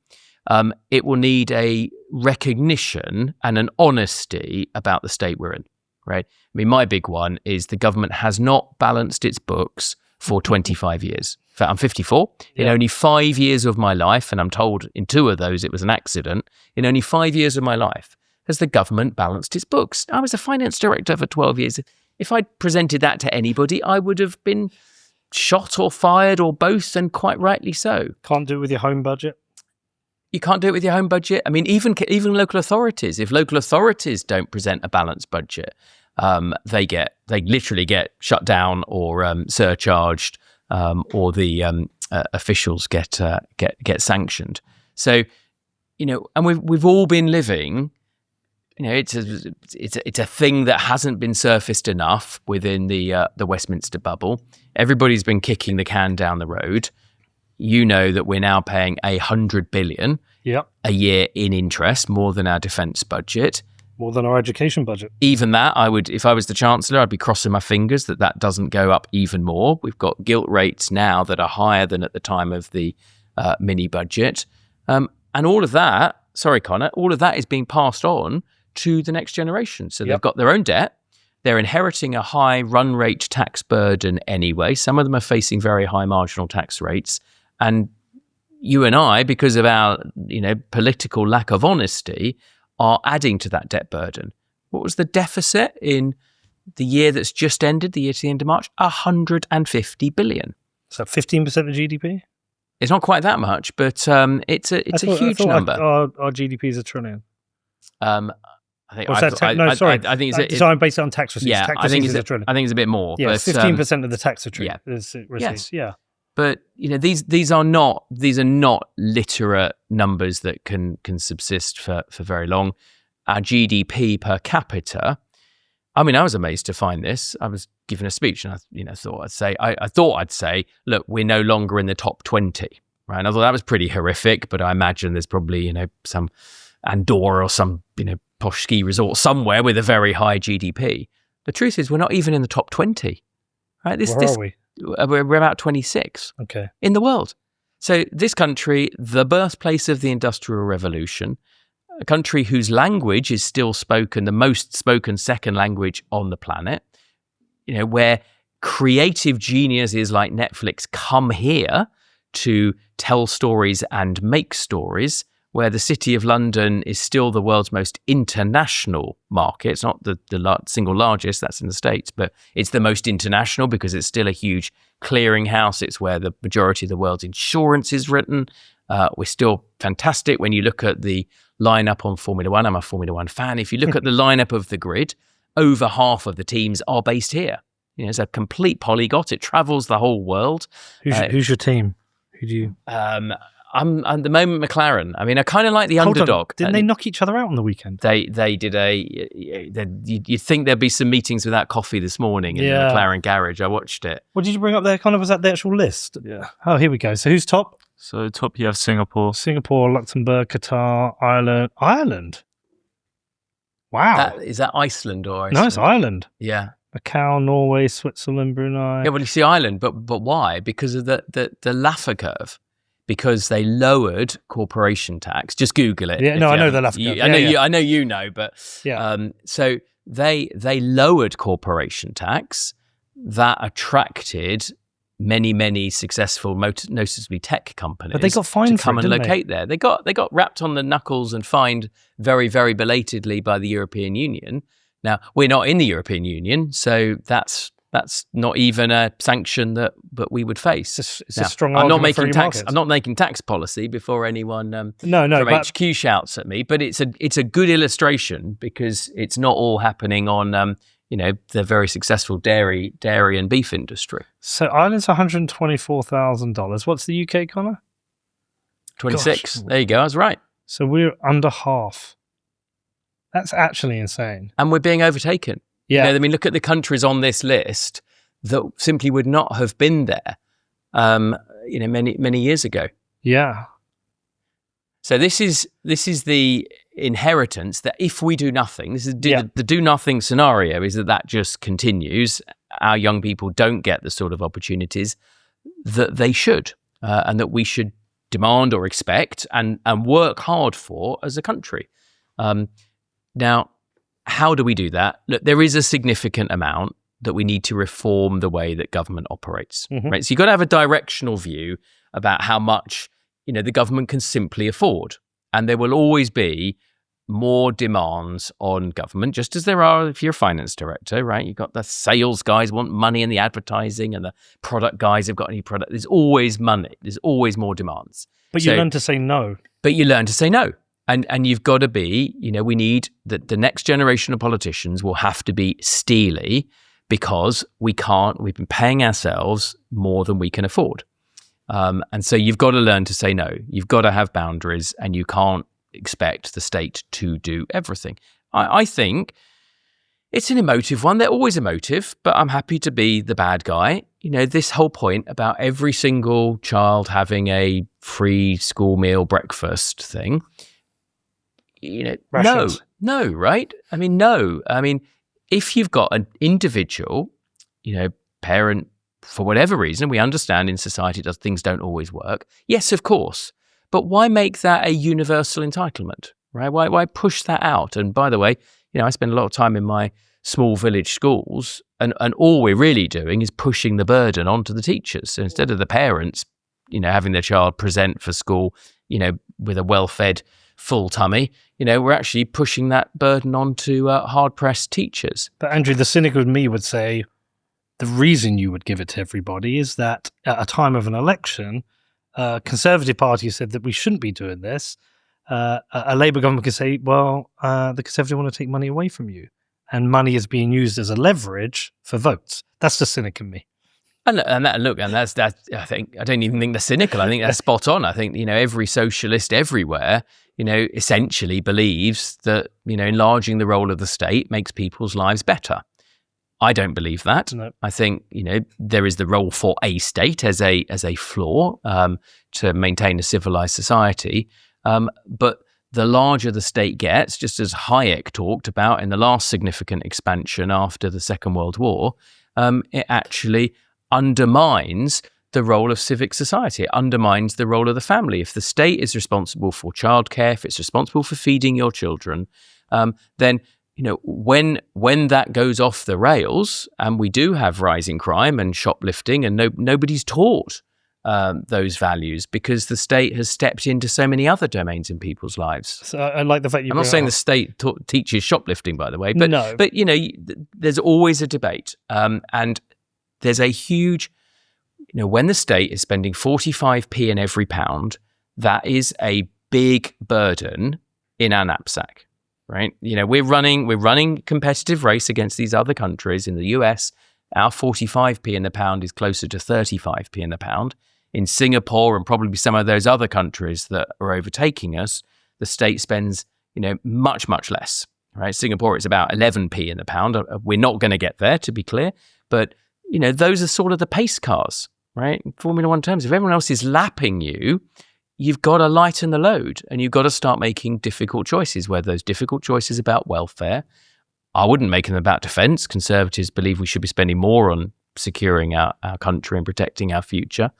it will need a recognition and an honesty about the state we're in, right? I mean, my big one is the government has not balanced its books for 25 years. In fact, I'm 54. In only 5 years of my life, and I'm told in 2 of those it was an accident, in only 5 years of my life, has the government balanced its books? I was a finance director for 12 years. If I'd presented that to anybody, I would have been shot or fired or both, and quite rightly so. Can't do it with your home budget? You can't do it with your home budget. I mean, even local authorities, if local authorities don't present a balanced budget, they literally get shut down or surcharged, or the officials get sanctioned. So, and we've all been living. It's a thing that hasn't been surfaced enough within the Westminster bubble. Everybody's been kicking the can down the road. That we're now paying 100 billion a year in interest, more than our defence budget, more than our education budget. Even that, if I was the Chancellor, I'd be crossing my fingers that doesn't go up even more. We've got gilt rates now that are higher than at the time of the mini budget, and all of that. Sorry, Connor. All of that is being passed on to the next generation. So they've got their own debt. They're inheriting a high run rate tax burden anyway. Some of them are facing very high marginal tax rates. And you and I, because of our, political lack of honesty, are adding to that debt burden. What was the deficit in the year that's just ended, the year to the end of March? 150 billion. So 15% of GDP? It's not quite that much, but it's a huge number. Our GDP is $1 trillion. I think I think it's I'm based on tax receipts. Yeah, tax I think it's $1 trillion. I think it's a bit more. Yeah, but 15% of the tax receipts. Yes. Yeah. But these are not literate numbers that can subsist for very long. Our GDP per capita. I mean, I was amazed to find this. I was giving a speech, and I thought I'd say, look, we're no longer in the top 20. Right? And I thought that was pretty horrific. But I imagine there's probably some Andorra or some posh ski resort somewhere with a very high GDP. The truth is, we're not even in the top 20. Right? Where are we? We're about 26 in the world. So this country, the birthplace of the Industrial Revolution, a country whose language is still spoken, the most spoken second language on the planet, where creative geniuses like Netflix come here to tell stories and make stories, where the City of London is still the world's most international market. It's not the single largest, that's in the States, but it's the most international because it's still a huge clearinghouse. It's where the majority of the world's insurance is written. We're still fantastic when you look at the lineup on Formula One. I'm a Formula One fan. If you look at the lineup of the grid, over half of the teams are based here. It's a complete polyglot. It travels the whole world. Who's your team? Who do you... I'm at the moment McLaren. I mean, I kind of like the underdog. Didn't they knock each other out on the weekend? They did you'd think there'd be some meetings without coffee this morning in the McLaren garage. I watched it. What did you bring up there, Connor? Was that the actual list? Yeah. Oh, here we go. So who's top? So top you have Singapore, Luxembourg, Qatar, Ireland. Wow. Is that Iceland or Iceland? No, it's Ireland. Yeah. Macau, Norway, Switzerland, Brunei. Yeah, well, you see Ireland, but why? Because of the Laffer curve. Because they lowered corporation tax. Just Google it. Yeah, no, I know the Laffer curve. I know you know, but so they lowered corporation tax. That attracted many successful, noticeably tech companies. But they got fined to come and locate there. They got wrapped on the knuckles and fined very, very belatedly by the European Union. Now we're not in the European Union, so that's not even a sanction that we would face. It's a strong argument for markets. I'm not making tax policy before anyone from HQ shouts at me, but it's a good illustration because it's not all happening on the very successful dairy and beef industry. So Ireland's $124,000. What's the UK, Connor? 26. There you go. I was right. So we're under half. That's actually insane. And we're being overtaken. Yeah. I mean, look at the countries on this list that simply would not have been there, many years ago. Yeah. So this is the inheritance that if we do nothing, the do nothing scenario is that just continues. Our young people don't get the sort of opportunities that they should, and that we should demand or expect and work hard for as a country. Now, how do we do that? Look, there is a significant amount that we need to reform the way that government operates, right? So you've got to have a directional view about how much, the government can simply afford. And there will always be more demands on government, just as there are if you're a finance director, right? You've got the sales guys want money and the advertising, and the product guys have got any product. There's always money. There's always more demands. But you learn to say no. But you learn to say no. And you've got to be, we need the next generation of politicians will have to be steely, because we've been paying ourselves more than we can afford. And so you've got to learn to say no. You've got to have boundaries, and you can't expect the state to do everything. I think it's an emotive one. They're always emotive, but I'm happy to be the bad guy. This whole point about every single child having a free school meal breakfast thing, Rations. no, right? No. If you've got an individual, parent, for whatever reason, we understand in society things don't always work. Yes, of course. But why make that a universal entitlement, right? Why push that out? And by the way, I spend a lot of time in my small village schools, and all we're really doing is pushing the burden onto the teachers. So instead of the parents, having their child present for school, with a well-fed, full tummy, we're actually pushing that burden onto hard-pressed teachers. But Andrew, the cynic of me would say the reason you would give it to everybody is that at a time of an election, Conservative Party said that we shouldn't be doing this. A Labour government could say, well, the Conservative want to take money away from you, and money is being used as a leverage for votes. That's the cynic in me. And that's that. I don't even think they're cynical. I think that's spot on. I think every socialist everywhere, essentially believes that enlarging the role of the state makes people's lives better. I don't believe that. No. I think there is the role for a state as a floor to maintain a civilized society, but the larger the state gets, just as Hayek talked about in the last significant expansion after the Second World War, it actually undermines the role of civic society. It undermines the role of the family. If the state is responsible for childcare, if it's responsible for feeding your children, then when that goes off the rails, and we do have rising crime and shoplifting, and nobody's taught those values because the state has stepped into so many other domains in people's lives. So I like the fact I'm not saying the state teaches shoplifting, by the way, but no. But there's always a debate, and there's a huge, when the state is spending 45p in every pound, that is a big burden in our knapsack, right? We're running competitive race against these other countries. In the US, our 45p in the pound is closer to 35p in the pound. In Singapore and probably some of those other countries that are overtaking us, the state spends, much, much less, right? Singapore, it's about 11p in the pound. We're not going to get there, to be clear, but those are sort of the pace cars, right? In Formula One terms, if everyone else is lapping you, you've got to lighten the load, and you've got to start making difficult choices, whether those difficult choices about welfare. I wouldn't make them about defence. Conservatives believe we should be spending more on securing our country and protecting our future,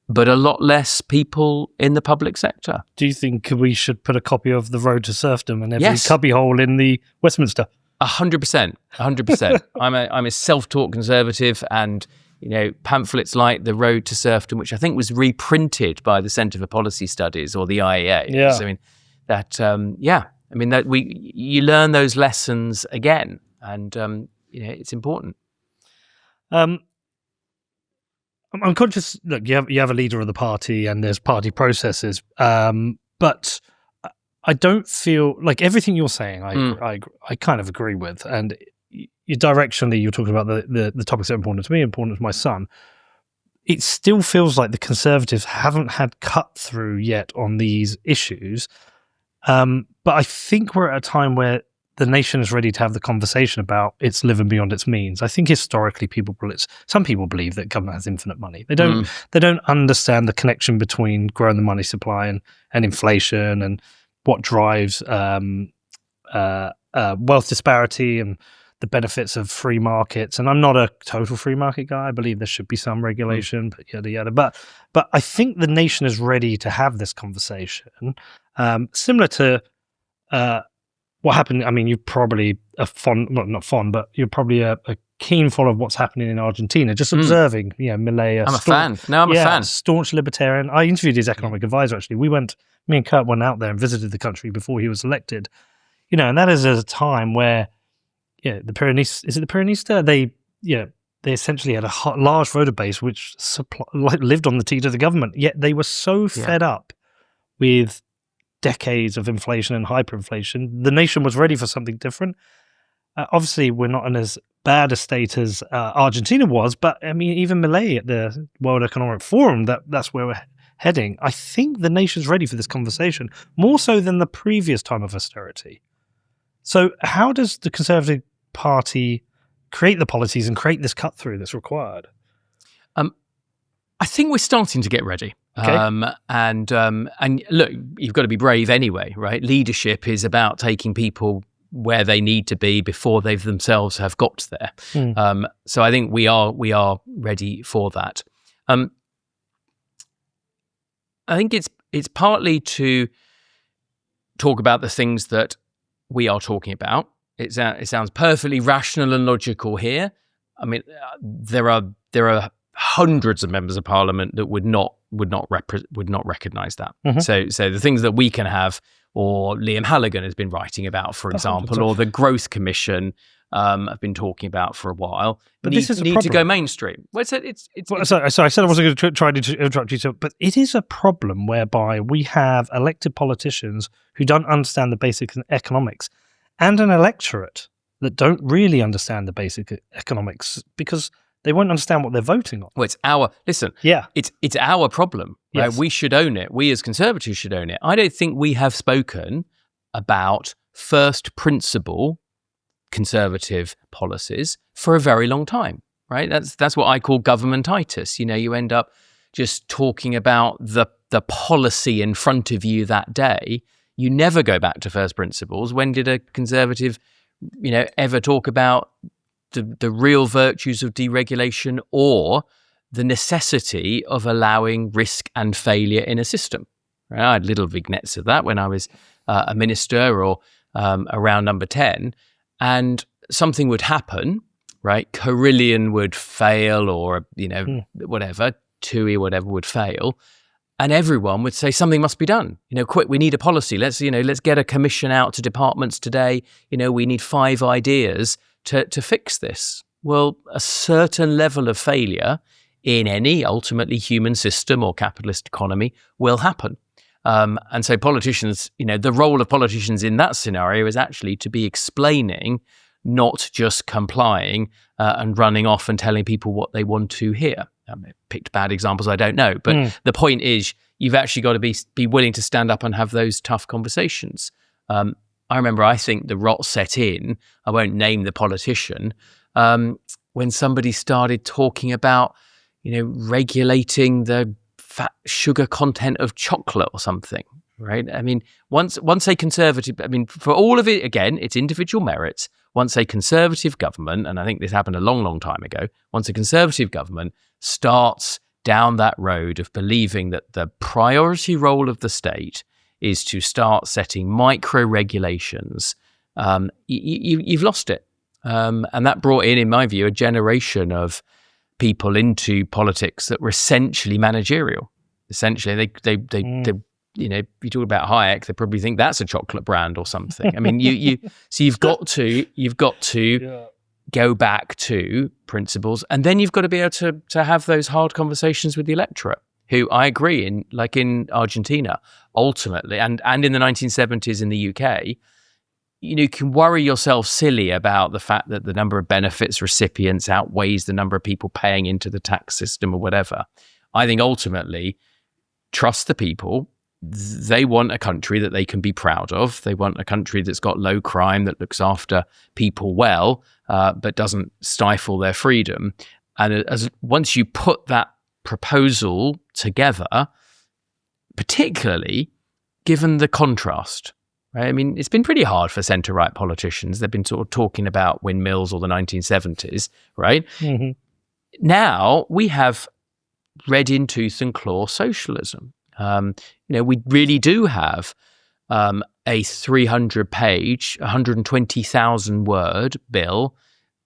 but a lot less people in the public sector. Do you think we should put a copy of The Road to Serfdom in every Yes. cubbyhole in the Westminster? 100%. I'm a self-taught conservative, and pamphlets like The Road to Serfdom, which I think was reprinted by the Centre for Policy Studies or the IEA. Yeah. So, you learn those lessons again, and it's important. I'm conscious. Look, you have a leader of the party, and there's party processes. But I don't feel like everything you're saying. I kind of agree with, and you directionally you're talking about the topics that are important to me, important to my son. It still feels like the Conservatives haven't had cut through yet on these issues. But I think we're at a time where the nation is ready to have the conversation about its living beyond its means. I think historically, some people believe that government has infinite money. They don't. They don't understand the connection between growing the money supply and inflation, and what drives wealth disparity and the benefits of free markets. And I'm not a total free market guy. I believe there should be some regulation, but yada yada. But I think the nation is ready to have this conversation, similar to what happened. I mean, you're probably not fond, but you're probably a keen follower of what's happening in Argentina, just observing, Milei. I'm a fan. No, I'm a fan. Staunch libertarian. I interviewed his economic advisor, actually. Me and Kurt went out there and visited the country before he was elected. and that is at a time where, the Peronista? They essentially had a large voter base which lived on the teat of the government. Yet they were so fed up with decades of inflation and hyperinflation. The nation was ready for something different. Obviously, we're not in as bad a state as Argentina was, but I mean, even Milei at the World Economic Forum, that's where we're heading. I think the nation's ready for this conversation, more so than the previous time of austerity. So how does the Conservative Party create the policies and create this cut-through that's required? I think we're starting to get ready. Okay. And look, you've got to be brave anyway, right? Leadership is about taking people where they need to be before they themselves have got there. So I think we are ready for that. I think it's partly to talk about the things that we are talking about. It sounds perfectly rational and logical here. I mean, there are hundreds of members of parliament that would not recognise that. So the things that we can have, or Liam Halligan has been writing about, for example, or the Growth Commission have been talking about for a while, but this is a problem. To go mainstream. Well, sorry, I said I wasn't going to try to interrupt you, but it is a problem whereby we have elected politicians who don't understand the basic economics, and an electorate that don't really understand the basic economics because they won't understand what they're voting on. Well, it's our problem, right? Yes. We should own it. We as Conservatives should own it. I don't think we have spoken about first principle Conservative policies for a very long time, right? That's what I call governmentitis. You end up just talking about the policy in front of you that day. You never go back to first principles. When did a Conservative, ever talk about the real virtues of deregulation or the necessity of allowing risk and failure in a system? Right? I had little vignettes of that when I was a minister or around number 10, and something would happen, right? Carillion would fail, or whatever, TUI, whatever would fail, and everyone would say something must be done. Quick, we need a policy. Let's get a commission out to departments today. We need 5 ideas to fix this. Well, a certain level of failure in any ultimately human system or capitalist economy will happen. And so politicians, the role of politicians in that scenario is actually to be explaining, not just complying and running off and telling people what they want to hear. I picked bad examples, I don't know. But the point is, you've actually got to be willing to stand up and have those tough conversations. I remember, I think the rot set in, I won't name the politician, when somebody started talking about, regulating the fat sugar content of chocolate or something, right? I mean, once a Conservative, for all of it, again, it's individual merits. Once a Conservative government, and I think this happened a long, long time ago, once a Conservative government starts down that road of believing that the priority role of the state is to start setting micro regulations, you've lost it. And that brought in my view, a generation of people into politics that were essentially managerial. Essentially, they if you talk about Hayek, they probably think that's a chocolate brand or something. I mean, so you've got to go back to principles, and then you've got to be able to have those hard conversations with the electorate, who I agree in Argentina, ultimately, and in the 1970s in the UK, you can worry yourself silly about the fact that the number of benefits recipients outweighs the number of people paying into the tax system or whatever. I think ultimately, trust the people. They want a country that they can be proud of. They want a country that's got low crime, that looks after people well, but doesn't stifle their freedom. And once you put that proposal together, particularly given the contrast, right? I mean, it's been pretty hard for centre-right politicians. They've been sort of talking about windmills or the 1970s, right? Mm-hmm. Now we have red in tooth and claw socialism. We really do have a 300-page, 120,000-word bill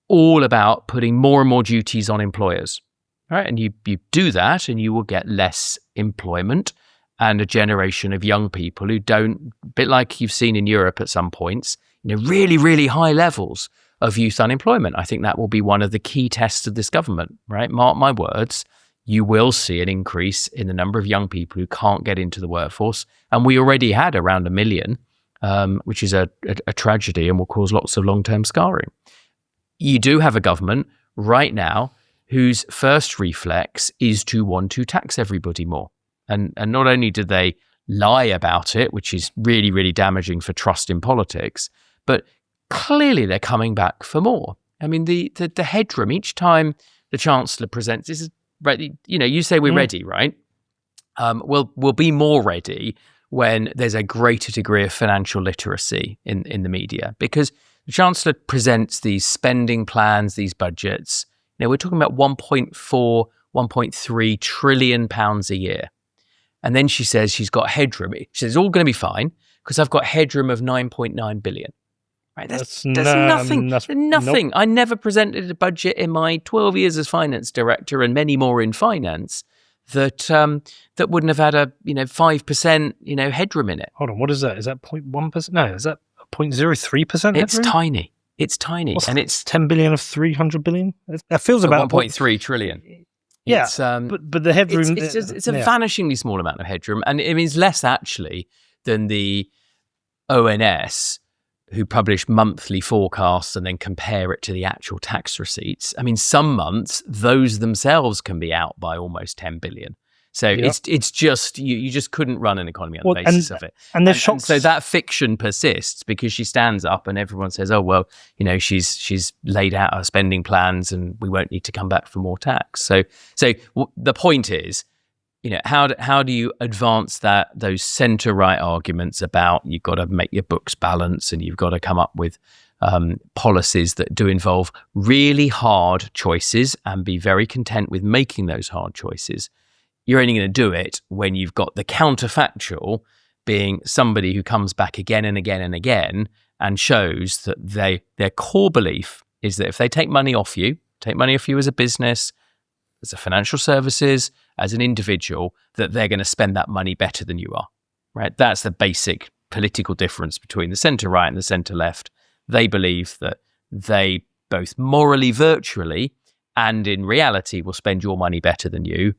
all about putting more and more duties on employers, right? And you do that and you will get less employment and a generation of young people who don't, a bit like you've seen in Europe at some points, really, really high levels of youth unemployment. I think that will be one of the key tests of this government, right? Mark my words, you will see an increase in the number of young people who can't get into the workforce. And we already had around 1 million, which is a tragedy and will cause lots of long-term scarring. You do have a government right now whose first reflex is to want to tax everybody more. And not only do they lie about it, which is really, really damaging for trust in politics, but clearly they're coming back for more. I mean, the headroom, each time the Chancellor presents, this is, you say we're ready, right? We'll be more ready when there's a greater degree of financial literacy in the media, because the Chancellor presents these spending plans, these budgets. We're talking about 1.4, 1.3 trillion pounds a year. And then she says she's got headroom. She says it's all going to be fine because I've got headroom of 9.9 billion. Right? That's nothing. Nothing. Nope. I never presented a budget in my 12 years as finance director and many more in finance that wouldn't have had a 5% headroom in it. Hold on, what is that? Is that 0.1%? No, is that 0.03% headroom? It's tiny. It's tiny, and it's 10 billion of 300 billion. That feels about 1.3 trillion. Yeah, but the headroom... It's a vanishingly small amount of headroom, and it means less actually than the ONS, who publish monthly forecasts and then compare it to the actual tax receipts. I mean, some months, those themselves can be out by almost 10 billion. So it's just, you just couldn't run an economy on the basis of it. And there's shocks. So that fiction persists because she stands up and everyone says, oh, well, she's laid out her spending plans and we won't need to come back for more tax. So the point is, how do you advance those centre-right arguments about you've got to make your books balance and you've got to come up with policies that do involve really hard choices and be very content with making those hard choices? You're only going to do it when you've got the counterfactual being somebody who comes back again and again and again and shows that their core belief is that if they take money off you as a business, as a financial services, as an individual, that they're going to spend that money better than you are, right? That's the basic political difference between the centre-right and the centre-left. They believe that they both morally, virtually, and in reality will spend your money better than you.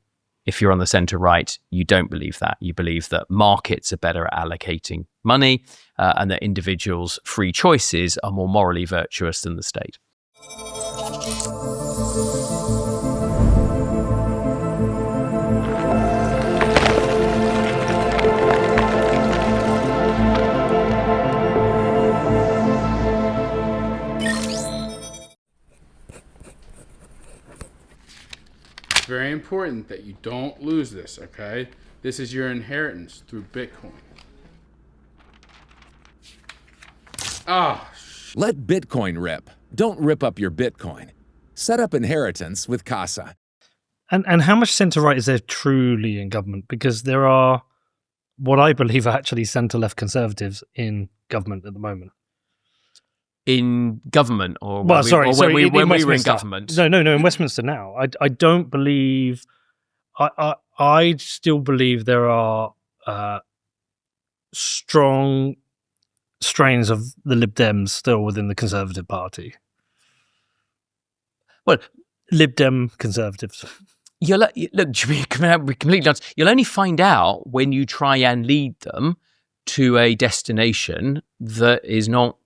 If you're on the centre-right, you don't believe that. You believe that markets are better at allocating money and that individuals' free choices are more morally virtuous than the state. Very important that you don't lose this, okay? This is your inheritance through Bitcoin. Let Bitcoin rip. Don't rip up your Bitcoin. Set up inheritance with Casa. And how much centre-right is there truly in government? Because there are what I believe are actually centre-left conservatives in government at the moment. In government, or when we were in government? No, in Westminster now. I don't believe. I still believe there are strong strains of the Lib Dems still within the Conservative Party. Well, Lib Dem Conservatives. Look, to be completely honest, you'll only find out when you try and lead them to a destination that is not,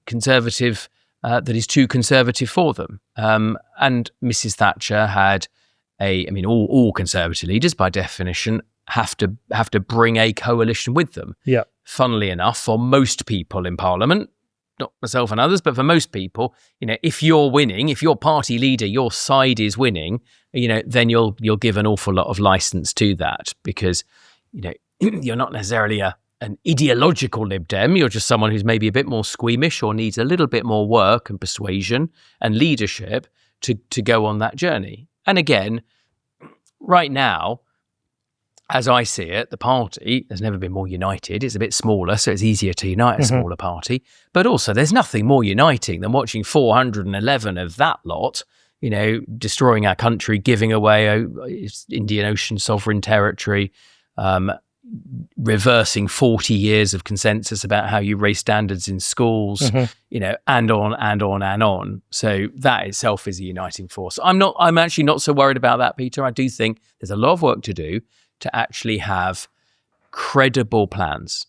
conservative, that is too conservative for them. And Mrs. Thatcher had all conservative leaders by definition have to bring a coalition with them. Yeah. Funnily enough, for most people in Parliament, not myself and others, but for most people, if you're winning, if your party leader, your side is winning, then you'll give an awful lot of license to that because, you're not necessarily an ideological Lib Dem. You're just someone who's maybe a bit more squeamish or needs a little bit more work and persuasion and leadership to go on that journey. And again, right now, as I see it, the party has never been more united. It's a bit smaller, so it's easier to unite a smaller party. But also, there's nothing more uniting than watching 411 of that lot, destroying our country, giving away Indian Ocean sovereign territory, reversing 40 years of consensus about how you raise standards in schools, and on and on and on. So that itself is a uniting force. I'm actually not so worried about that, Peter. I do think there's a lot of work to do to actually have credible plans,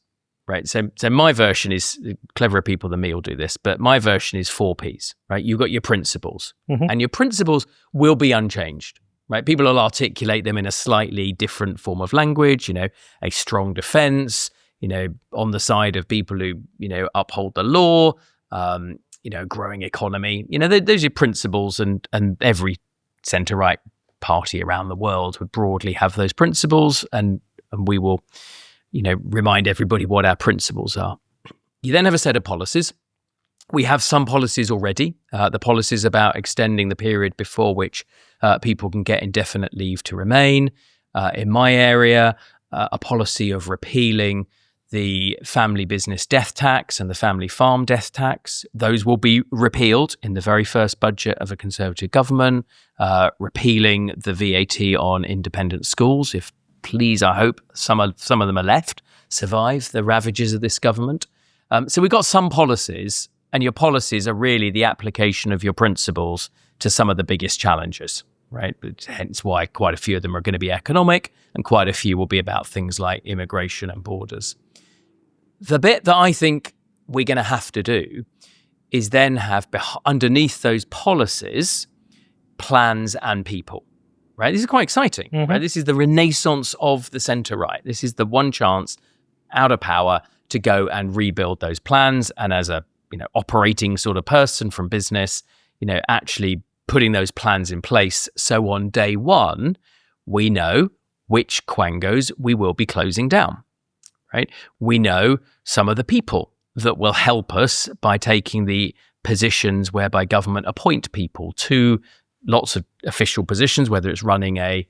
right? So my version is, cleverer people than me will do this, but my version is 4 Ps, right? You've got your principles, and your principles will be unchanged. Right, people will articulate them in a slightly different form of language, a strong defense, on the side of people who, uphold the law, growing economy. Those are principles, and every centre-right party around the world would broadly have those principles, and we will, remind everybody what our principles are. You then have a set of policies. We have some policies already. The policies about extending the period before which people can get indefinite leave to remain. In my area, a policy of repealing the family business death tax and the family farm death tax. Those will be repealed in the very first budget of a Conservative government. Repealing the VAT on independent schools, if please, I hope some of them are left, survive the ravages of this government. So we've got some policies, and your policies are really the application of your principles to some of the biggest challenges, right? Hence why quite a few of them are going to be economic, and quite a few will be about things like immigration and borders. The bit that I think we're going to have to do is then have underneath those policies, plans and people, right? This is quite exciting, right? This is the renaissance of the centre-right. This is the one chance out of power to go and rebuild those plans. And as a operating sort of person from business, actually putting those plans in place. So on day one, we know which quangos we will be closing down, right? We know some of the people that will help us by taking the positions whereby government appoint people to lots of official positions, whether it's running a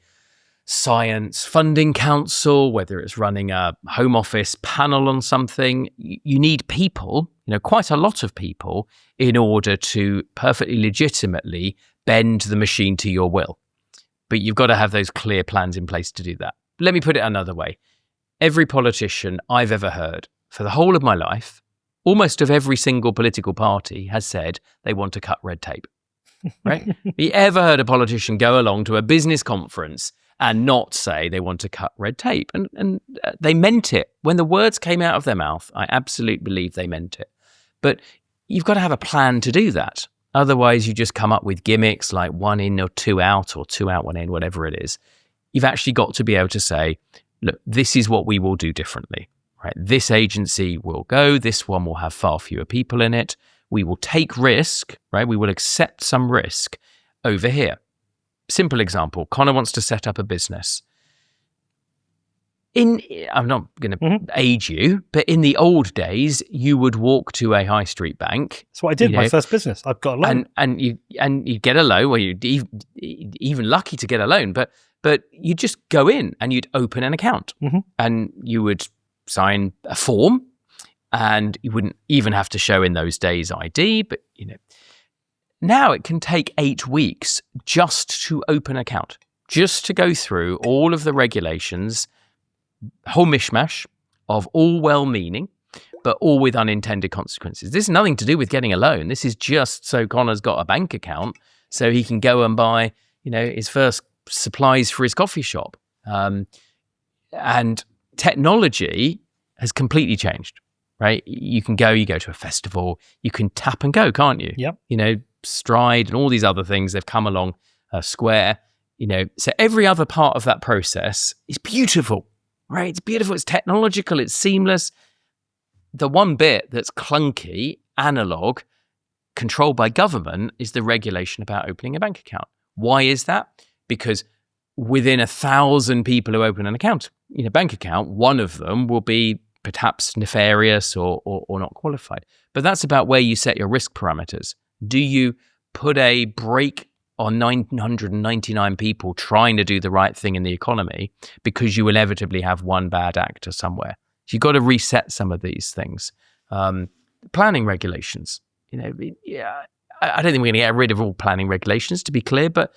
science funding council, whether it's running a Home Office panel on something. You need people, quite a lot of people, in order to perfectly legitimately bend the machine to your will. But you've got to have those clear plans in place to do that. Let me put it another way. Every politician I've ever heard for the whole of my life, almost of every single political party, has said they want to cut red tape, right? Have you ever heard a politician go along to a business conference and not say they want to cut red tape? And they meant it. When the words came out of their mouth, I absolutely believe they meant it. But you've got to have a plan to do that. Otherwise, you just come up with gimmicks like 1 in or 2 out, or 2 out, 1 in, whatever it is. You've actually got to be able to say, look, this is what we will do differently, right? This agency will go, this one will have far fewer people in it. We will take risk, right? We will accept some risk over here. Simple example, Connor wants to set up a business. I'm not going to age you, but in the old days, you would walk to a high street bank. That's what I did. My first business. I've got a loan, and you get a loan. Well, you'd even lucky to get a loan, but you just go in and you'd open an account, and you would sign a form, and you wouldn't even have to show in those days ID. But now it can take 8 weeks just to open an account, just to go through all of the regulations. Whole mishmash of all well-meaning, but all with unintended consequences. This is nothing to do with getting a loan. This is just so Connor's got a bank account so he can go and buy, his first supplies for his coffee shop. And technology has completely changed, right? You go to a festival, you can tap and go, can't you? Yep. Stride and all these other things, they've come along Square, so every other part of that process is beautiful. Right, it's beautiful, it's technological, it's seamless. The one bit that's clunky, analog, controlled by government is the regulation about opening a bank account. Why is that? Because within 1,000 people who open an account, bank account, one of them will be perhaps nefarious or not qualified. But that's about where you set your risk parameters. Do you put a brake on 999 people trying to do the right thing in the economy because you will inevitably have one bad actor somewhere? So you've got to reset some of these things. Planning regulations, I don't think we're going to get rid of all planning regulations, to be clear, but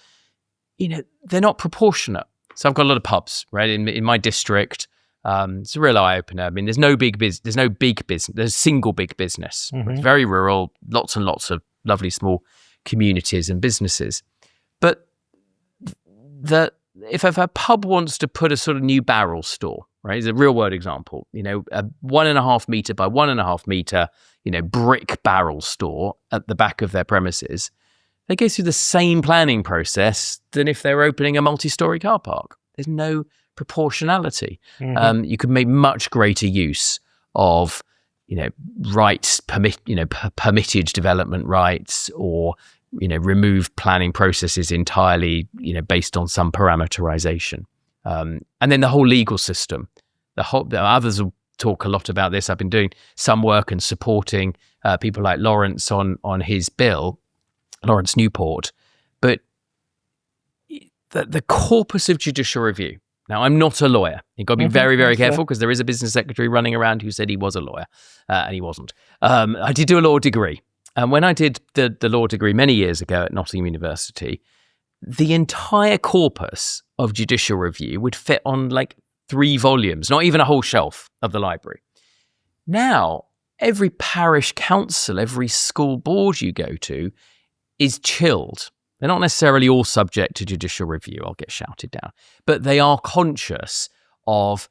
they're not proportionate. So I've got a lot of pubs, right, in my district. It's a real eye opener. I mean, there's no big business. There's single big business. It's very rural, lots and lots of lovely small communities and businesses. But if a pub wants to put a sort of new barrel store, right, it's a real world example, a 1.5 meter by 1.5 meter, brick barrel store at the back of their premises, they go through the same planning process than if they were opening a multi-story car park. There's no proportionality. You could make much greater use of, rights, permitted development rights, or remove planning processes entirely, based on some parameterization. And then the whole legal system. Others will talk a lot about this. I've been doing some work and supporting people like Lawrence on his bill, Lawrence Newport. But the corpus of judicial review. Now, I'm not a lawyer. You've got to be very, very careful, because there is a business secretary running around who said he was a lawyer, and he wasn't. I did do a law degree. And when I did the law degree many years ago at Nottingham University, the entire corpus of judicial review would fit on like 3 volumes, not even a whole shelf of the library. Now, every parish council, every school board you go to is chilled. They're not necessarily all subject to judicial review. I'll get shouted down. But they are conscious of,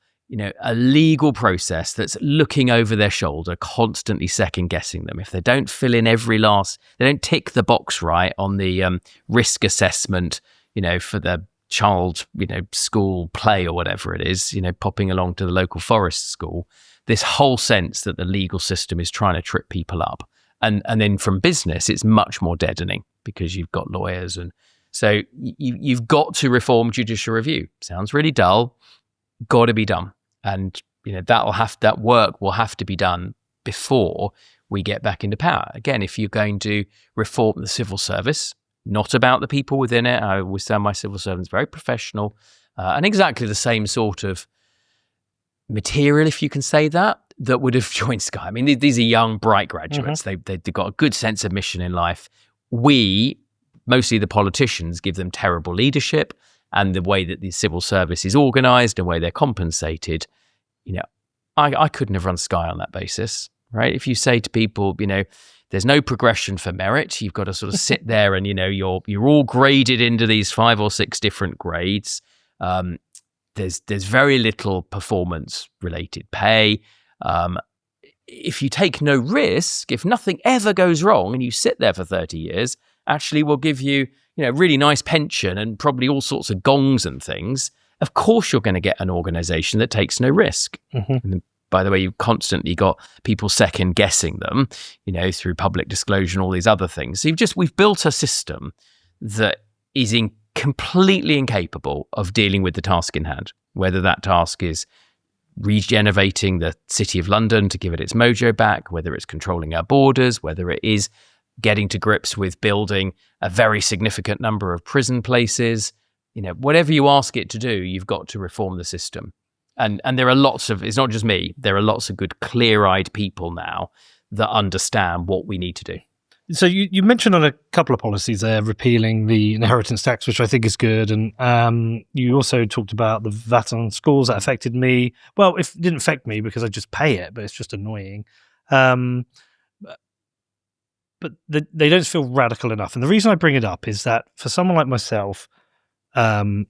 a legal process that's looking over their shoulder, constantly second guessing them. If they don't fill in they don't tick the box right on the risk assessment, for the child, school play or whatever it is, popping along to the local forest school, this whole sense that the legal system is trying to trip people up. And then from business, it's much more deadening, because you've got lawyers. And so you've got to reform judicial review. Sounds really dull, got to be done. And, that work will have to be done before we get back into power. Again, if you're going to reform the civil service, not about the people within it. I always sound my civil servants very professional, and exactly the same sort of material, if you can say that would have joined Sky. I mean, these are young, bright graduates. They've got a good sense of mission in life. We, mostly the politicians, give them terrible leadership, and the way that the civil service is organised and the way they're compensated. I couldn't have run Sky on that basis, right? If you say to people, there's no progression for merit, you've got to sort of sit there and, you're all graded into these 5 or 6 different grades. There's very little performance-related pay. If you take no risk, if nothing ever goes wrong and you sit there for 30 years, actually we'll give you, really nice pension and probably all sorts of gongs and things. Of course, you're going to get an organisation that takes no risk. And by the way, you've constantly got people second guessing them, through public disclosure and all these other things. So we've built a system that is completely incapable of dealing with the task in hand, whether that task is regenerating the City of London to give it its mojo back, whether it's controlling our borders, whether it is getting to grips with building a very significant number of prison places. Whatever you ask it to do, you've got to reform the system. And there are lots of, it's not just me, there are lots of good, clear-eyed people now that understand what we need to do. So you mentioned on a couple of policies there, repealing the inheritance tax, which I think is good. And you also talked about the VAT on schools. That affected me. Well, it didn't affect me because I just pay it, but it's just annoying. But they don't feel radical enough. And the reason I bring it up is that for someone like myself, 2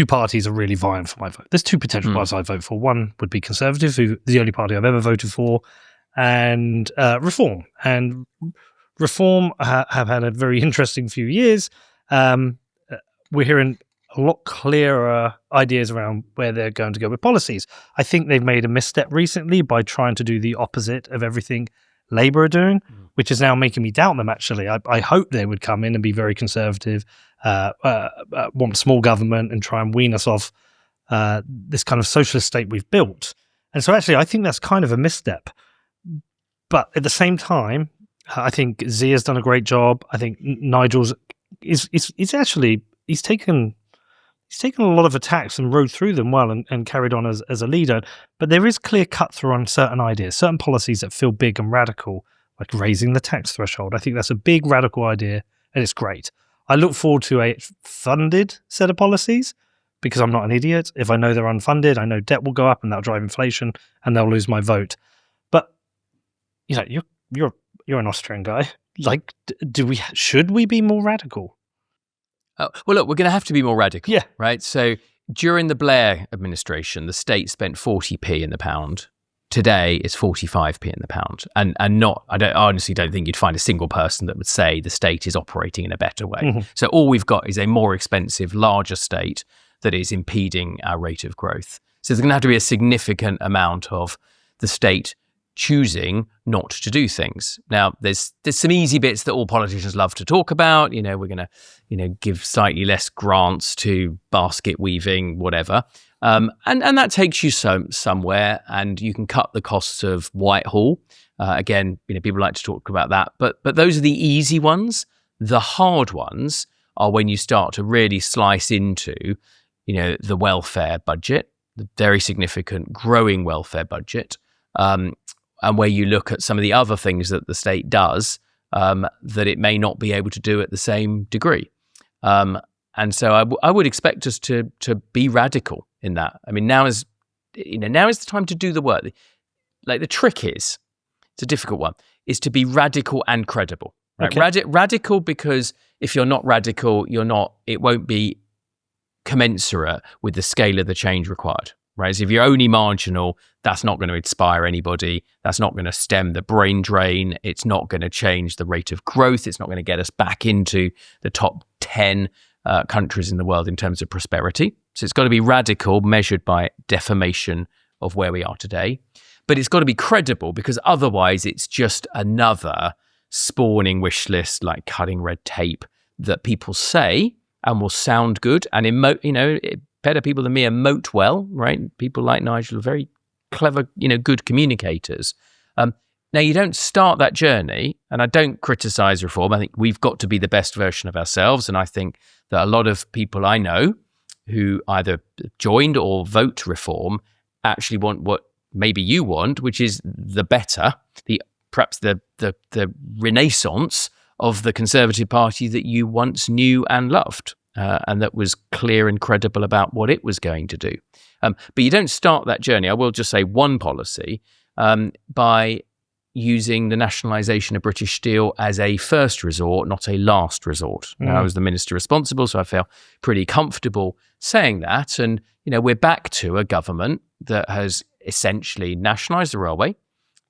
parties are really vying for my vote. There's 2 potential parties I vote for. One would be Conservative, who the only party I've ever voted for, and Reform. And Reform have had a very interesting few years. We're hearing a lot clearer ideas around where they're going to go with policies. I think they've made a misstep recently by trying to do the opposite of everything Labour are doing, which is now making me doubt them, actually. I hope they would come in and be very conservative, want small government and try and wean us off this kind of socialist state we've built. And so actually, I think that's kind of a misstep. But at the same time, I think Zia's done a great job. I think Nigel's he's taken a lot of attacks and rode through them well and carried on as a leader. But there is clear cut through on certain ideas, certain policies that feel big and radical, like raising the tax threshold. I think that's a big radical idea, and it's great. I look forward to a funded set of policies, because I'm not an idiot. If I know they're unfunded, I know debt will go up and that'll drive inflation and they'll lose my vote. But you're an Austrian guy. Like, should we be more radical? Well, look, we're going to have to be more radical. Yeah. Right. So during the Blair administration, the state spent 40p in the pound. Today, it's 45p in the pound. And I honestly don't think you'd find a single person that would say the state is operating in a better way. Mm-hmm. So all we've got is a more expensive, larger state that is impeding our rate of growth. So there's going to have to be a significant amount of the state choosing not to do things. Now, there's some easy bits that all politicians love to talk about. We're going to, give slightly less grants to basket weaving, whatever. And that takes you somewhere, and you can cut the costs of Whitehall. Again, people like to talk about that, but those are the easy ones. The hard ones are when you start to really slice into, the welfare budget, the very significant growing welfare budget, and where you look at some of the other things that the state does that it may not be able to do at the same degree. And so I would expect us to be radical in that. I mean, now is the time to do the work. Like, the trick is, it's a difficult one, is to be radical and credible. Right? Okay. Radical, because if you're not radical, it won't be commensurate with the scale of the change required. Right? So if you're only marginal, that's not going to inspire anybody. That's not going to stem the brain drain. It's not going to change the rate of growth. It's not going to get us back into the top 10 countries in the world in terms of prosperity. So it's got to be radical, measured by defamation of where we are today. But it's got to be credible, because otherwise it's just another spawning wish list, like cutting red tape, that people say and will sound good and emote, better people than me emote well, right? People like Nigel are very clever, good communicators. Now, you don't start that journey, and I don't criticize reform. I think we've got to be the best version of ourselves. And I think that a lot of people I know who either joined or vote reform actually want what maybe you want, which is the better, perhaps the renaissance of the Conservative Party that you once knew and loved, and that was clear and credible about what it was going to do. But you don't start that journey. I will just say one policy by using the nationalisation of British Steel as a first resort, not a last resort. Now, I was the minister responsible, so I feel pretty comfortable saying that. And, we're back to a government that has essentially nationalised the railway,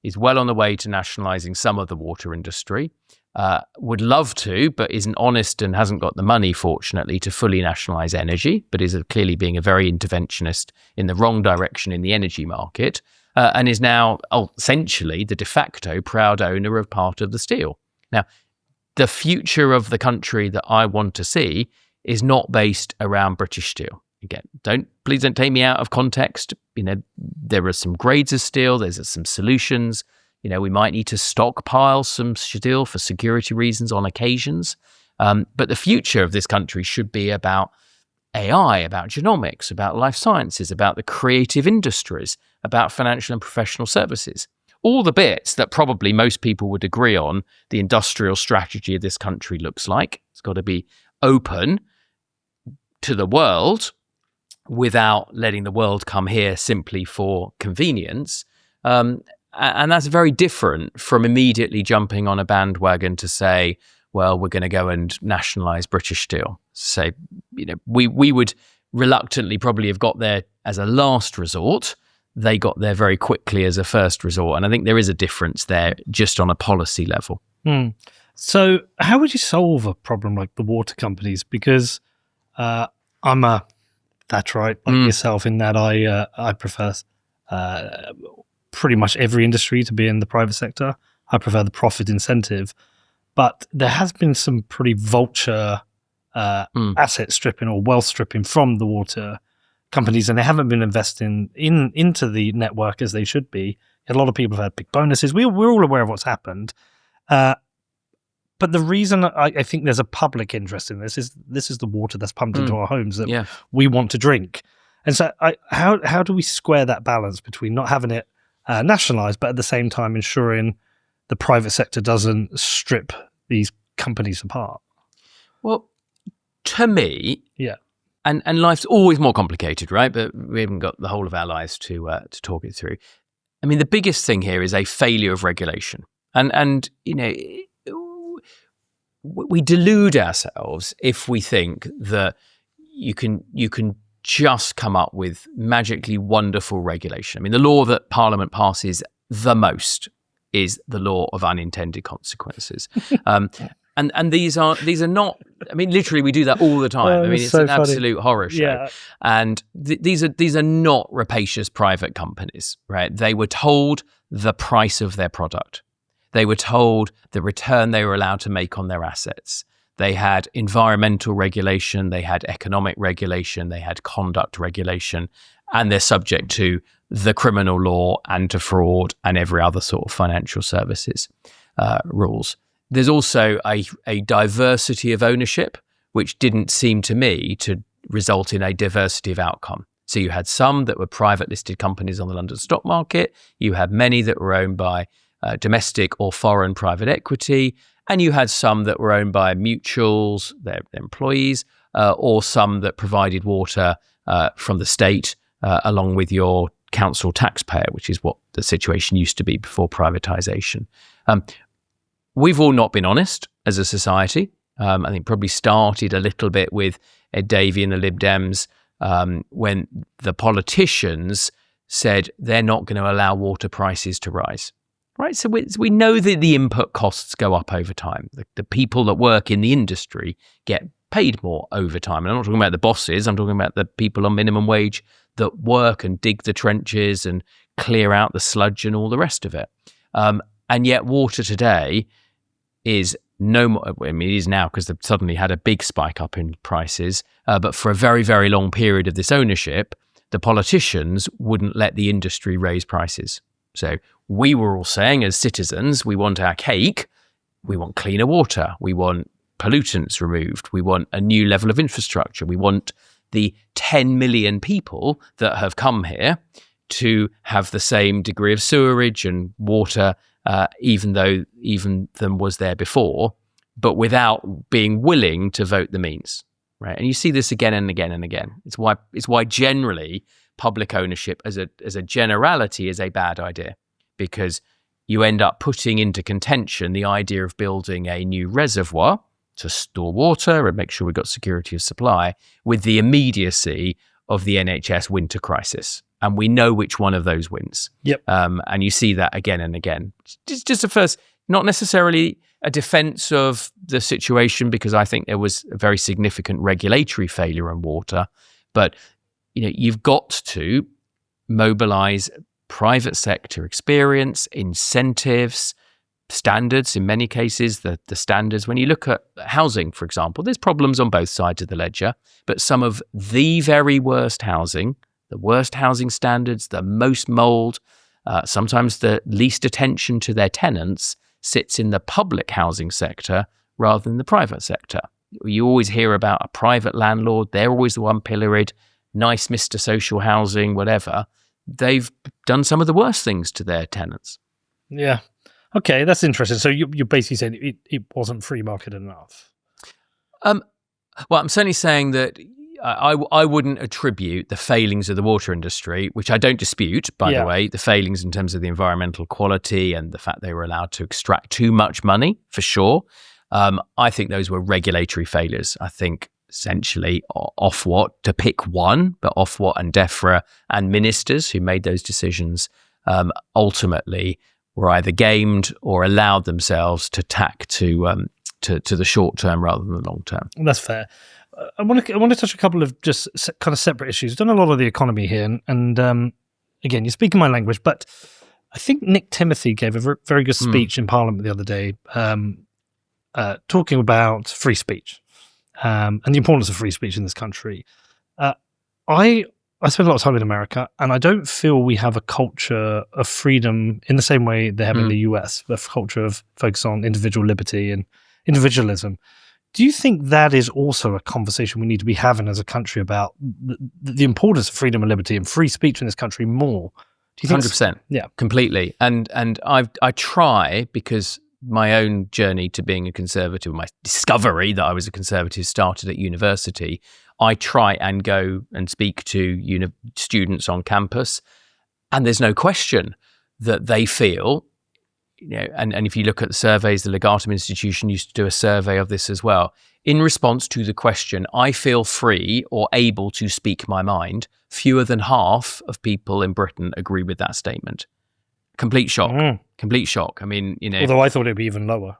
is well on the way to nationalising some of the water industry, would love to, but isn't honest and hasn't got the money, fortunately, to fully nationalise energy, but is clearly being a very interventionist in the wrong direction in the energy market. And is now essentially the de facto proud owner of part of the steel. Now, the future of the country that I want to see is not based around British Steel. Again, please don't take me out of context. There are some grades of steel. There's some solutions. We might need to stockpile some steel for security reasons on occasions. But the future of this country should be about AI, about genomics, about life sciences, about the creative industries, about financial and professional services. All the bits that probably most people would agree on the industrial strategy of this country looks like. It's got to be open to the world without letting the world come here simply for convenience. And that's very different from immediately jumping on a bandwagon to say, well, we're going to go and nationalise British Steel. So, we would reluctantly probably have got there as a last resort. They got there very quickly as a first resort. And I think there is a difference there just on a policy level. So how would you solve a problem like the water companies? Because I'm a Thatcherite like yourself in that I prefer pretty much every industry to be in the private sector. I prefer the profit incentive. But there has been some pretty vulture asset stripping or wealth stripping from the water companies, and they haven't been investing into the network as they should be. A lot of people have had big bonuses. We're all aware of what's happened. But the reason I think there's a public interest in this is the water that's pumped into our homes that we want to drink. And so how do we square that balance between not having it nationalised, but at the same time ensuring the private sector doesn't strip these companies apart? Well, to me, and life's always more complicated, right? But we haven't got the whole of our lives to talk it through. I mean, the biggest thing here is a failure of regulation, and we delude ourselves if we think that you can just come up with magically wonderful regulation. I mean, the law that Parliament passes the most is the law of unintended consequences. And these are not, I mean, literally we do that all the time. I mean, it's so an absolute horror show. Yeah. And these are not rapacious private companies, right? They were told the price of their product. They were told the return they were allowed to make on their assets. They had environmental regulation, they had economic regulation, they had conduct regulation, and they're subject to the criminal law and to fraud and every other sort of financial services rules. There's also a diversity of ownership, which didn't seem to me to result in a diversity of outcome. So you had some that were private listed companies on the London stock market. You had many that were owned by domestic or foreign private equity. And you had some that were owned by mutuals, their employees, or some that provided water from the state along with your council taxpayer, which is what the situation used to be before privatisation. We've all not been honest as a society. I think probably started a little bit with Ed Davey and the Lib Dems when the politicians said they're not going to allow water prices to rise. Right, so we know that the input costs go up over time. The people that work in the industry get paid more over time. And I'm not talking about the bosses, I'm talking about the people on minimum wage that work and dig the trenches and clear out the sludge and all the rest of it. And yet water today is no more, I mean, it is now because they've suddenly had a big spike up in prices. But for a very, very long period of this ownership, the politicians wouldn't let the industry raise prices. So we were all saying as citizens, we want our cake, we want cleaner water, we want pollutants removed, we want a new level of infrastructure, we want the 10 million people that have come here to have the same degree of sewerage and water, even than was there before, but without being willing to vote the means, right? And you see this again and again and again. It's why generally public ownership as a generality is a bad idea, because you end up putting into contention the idea of building a new reservoir to store water and make sure we've got security of supply with the immediacy of the NHS winter crisis. And we know which one of those wins. Yep. And you see that again and again. Just a first, not necessarily a defense of the situation, because I think there was a very significant regulatory failure on water, but you've got to mobilize private sector experience, incentives, standards. In many cases, the standards, when you look at housing, for example, there's problems on both sides of the ledger, but some of the very worst housing, the worst housing standards, the most mold, sometimes the least attention to their tenants sits in the public housing sector rather than the private sector. You always hear about a private landlord, they're always the one pilloried, nice Mr. Social Housing, whatever. They've done some of the worst things to their tenants. Yeah. Okay, that's interesting. So you're basically saying it wasn't free market enough. Well, I'm certainly saying that I wouldn't attribute the failings of the water industry, which I don't dispute, by the way, the failings in terms of the environmental quality and the fact they were allowed to extract too much money, for sure. I think those were regulatory failures. I think essentially Ofwat, to pick one, but Ofwat and DEFRA and ministers who made those decisions ultimately were either gamed or allowed themselves to tack to the short term rather than the long term. That's fair. I want to touch a couple of just kind of separate issues. We've done a lot of the economy here, and again, you're speaking my language, but I think Nick Timothy gave a very good speech in Parliament the other day, talking about free speech and the importance of free speech in this country. I spend a lot of time in America, and I don't feel we have a culture of freedom in the same way they have in the US, a culture of focus on individual liberty and individualism. Do you think that is also a conversation we need to be having as a country about the importance of freedom and liberty and free speech in this country more? Do you think 100%? Yeah, completely. And I try, because my own journey to being a conservative, my discovery that I was a conservative started at university. I try and go and speak to students on campus, and there's no question that they feel, and if you look at the surveys, the Legatum Institution used to do a survey of this as well. In response to the question, I feel free or able to speak my mind, fewer than half of people in Britain agree with that statement. Complete shock. Complete shock. I mean, Although I thought it'd be even lower.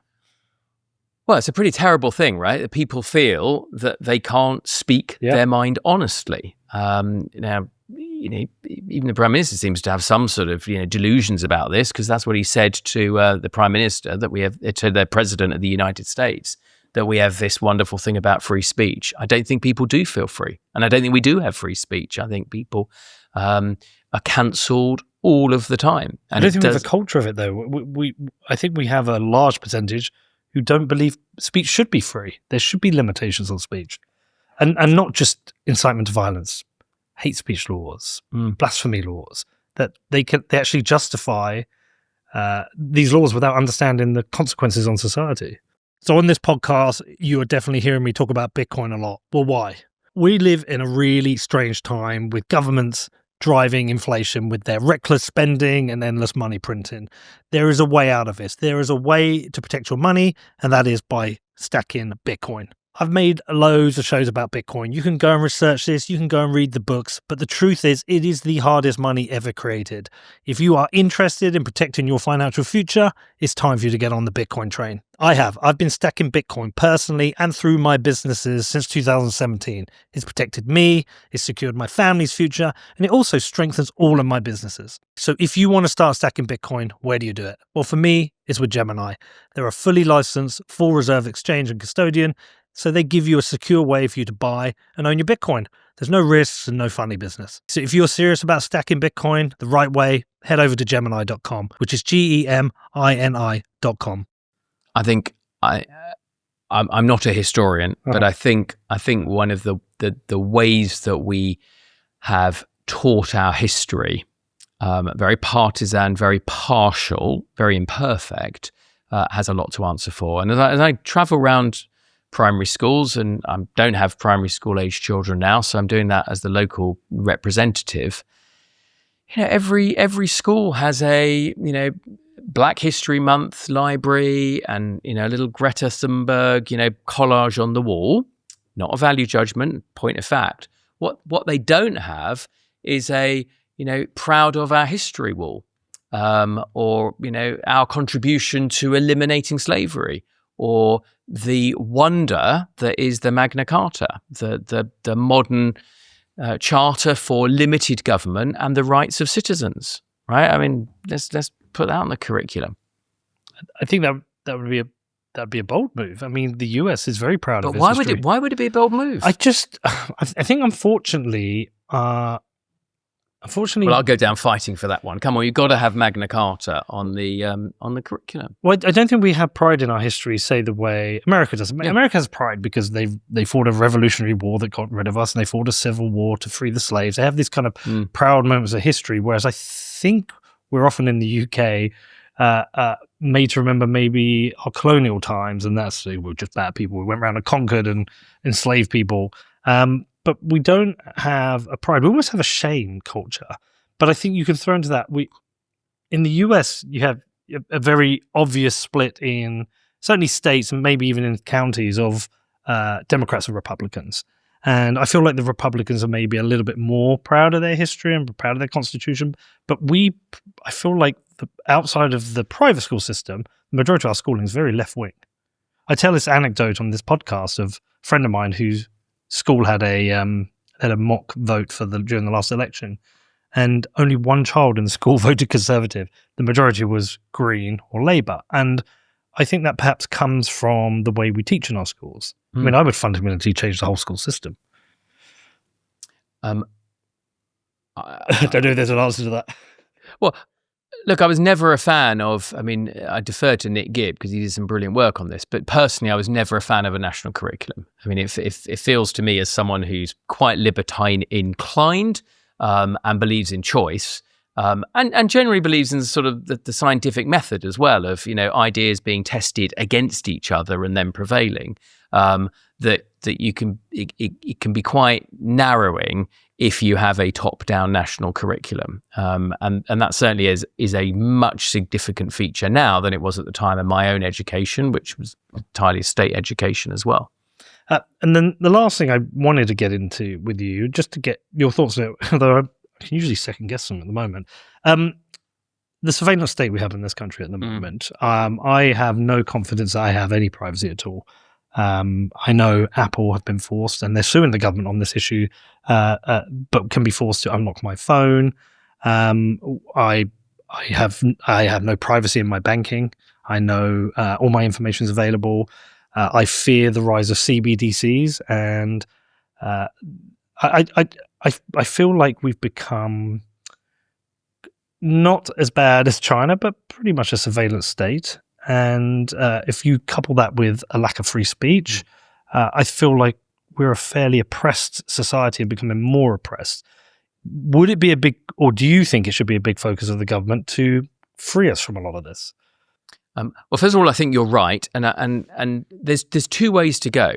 Well, it's a pretty terrible thing, right? That people feel that they can't speak their mind honestly. Now, even the Prime Minister seems to have some sort of delusions about this, because that's what he said to the Prime Minister, that we have, to the President of the United States, that we have this wonderful thing about free speech. I don't think people do feel free, and I don't think we do have free speech. I think people are cancelled all of the time. And I don't think we have a culture of it, though. I think we have a large percentage who don't believe speech should be free. There should be limitations on speech, and not just incitement to violence, hate speech laws, blasphemy laws, that they actually justify these laws without understanding the consequences on society. So on this podcast, you are definitely hearing me talk about Bitcoin a lot. Well, why? We live in a really strange time with governments driving inflation with their reckless spending and endless money printing. There is a way out of this. There is a way to protect your money, and that is by stacking Bitcoin. I've made loads of shows about Bitcoin. You can go and research this. You can go and read the books. But the truth is, it is the hardest money ever created. If you are interested in protecting your financial future, it's time for you to get on the Bitcoin train. I've been stacking Bitcoin personally and through my businesses since 2017. It's protected me, it's secured my family's future, and it also strengthens all of my businesses. So if you want to start stacking Bitcoin, where do you do it? Well, for me, it's with Gemini. They're a fully licensed, full reserve exchange and custodian, so they give you a secure way for you to buy and own your Bitcoin. There's no risks and no funny business. So if you're serious about stacking Bitcoin the right way, head over to Gemini.com, which is GEMINI.com. I think I'm not a historian, but I think one of the ways that we have taught our history, very partisan, very partial, very imperfect, has a lot to answer for. And as I travel around primary schools, and I don't have primary school age children now, so I'm doing that as the local representative. Every school has a Black History Month library, and a little Greta Thunberg collage on the wall. Not a value judgment, point of fact. What they don't have is a proud of our history wall, or our contribution to eliminating slavery, or the wonder that is the Magna Carta, the modern charter for limited government and the rights of citizens. Right? I mean, let's put that on the curriculum. I think that'd be a bold move. I mean, the US is very proud of its history. Why would it be a bold move? I think unfortunately, well, I'll go down fighting for that one. Come on, you've got to have Magna Carta on the curriculum. Well, I don't think we have pride in our history, say the way America does. Yeah. America has pride because they fought a revolutionary war that got rid of us, and they fought a civil war to free the slaves. They have these kind of proud moments of history, whereas I think we're often in the UK made to remember maybe our colonial times, and that's we're just bad people. We went around and conquered and enslaved people. But we don't have a pride. We almost have a shame culture. But I think you can throw into that. In the US, you have a very obvious split in certainly states and maybe even in counties of Democrats and Republicans. And I feel like the Republicans are maybe a little bit more proud of their history and proud of their constitution. But I feel like outside of the private school system, the majority of our schooling is very left-wing. I tell this anecdote on this podcast of a friend of mine whose school had a mock vote during the last election, and only one child in the school voted Conservative. The majority was Green or Labour, and I think that perhaps comes from the way we teach in our schools. I mean, I would fundamentally change the whole school system. I don't know if there's an answer to that. Well, look, I was never a fan of, I defer to Nick Gibb because he did some brilliant work on this, but personally, I was never a fan of a national curriculum. I mean, it feels to me as someone who's quite libertine inclined and believes in choice, and generally believes in sort of the scientific method as well of, ideas being tested against each other and then prevailing. That it can be quite narrowing if you have a top-down national curriculum, and that certainly is a much significant feature now than it was at the time of my own education, which was entirely state education as well. And then the last thing I wanted to get into with you, just to get your thoughts on it, although I can usually second guess them at the moment. The surveillance state we have in this country at the moment, I have no confidence that I have any privacy at all. I know Apple have been forced, and they're suing the government on this issue, but can be forced to unlock my phone. I have no privacy in my banking. I know all my information is available. I fear the rise of CBDCs, and I feel like we've become not as bad as China, but pretty much a surveillance state. And if you couple that with a lack of free speech, I feel like we're a fairly oppressed society and becoming more oppressed. Would it be a big, or do you think it should be a big focus of the government to free us from a lot of this? Well, first of all, I think you're right, and there's two ways to go.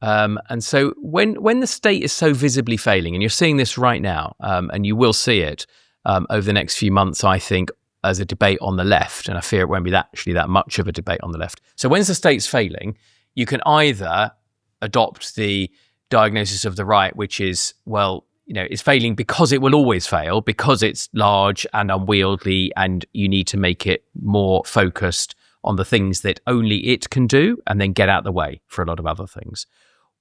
And so when the state is so visibly failing, and you're seeing this right now, and you will see it over the next few months, I think, as a debate on the left, and I fear it won't be that much of a debate on the left. So when the state's failing, you can either adopt the diagnosis of the right, which is, well, it's failing because it will always fail, because it's large and unwieldy, and you need to make it more focused on the things that only it can do, and then get out the way for a lot of other things.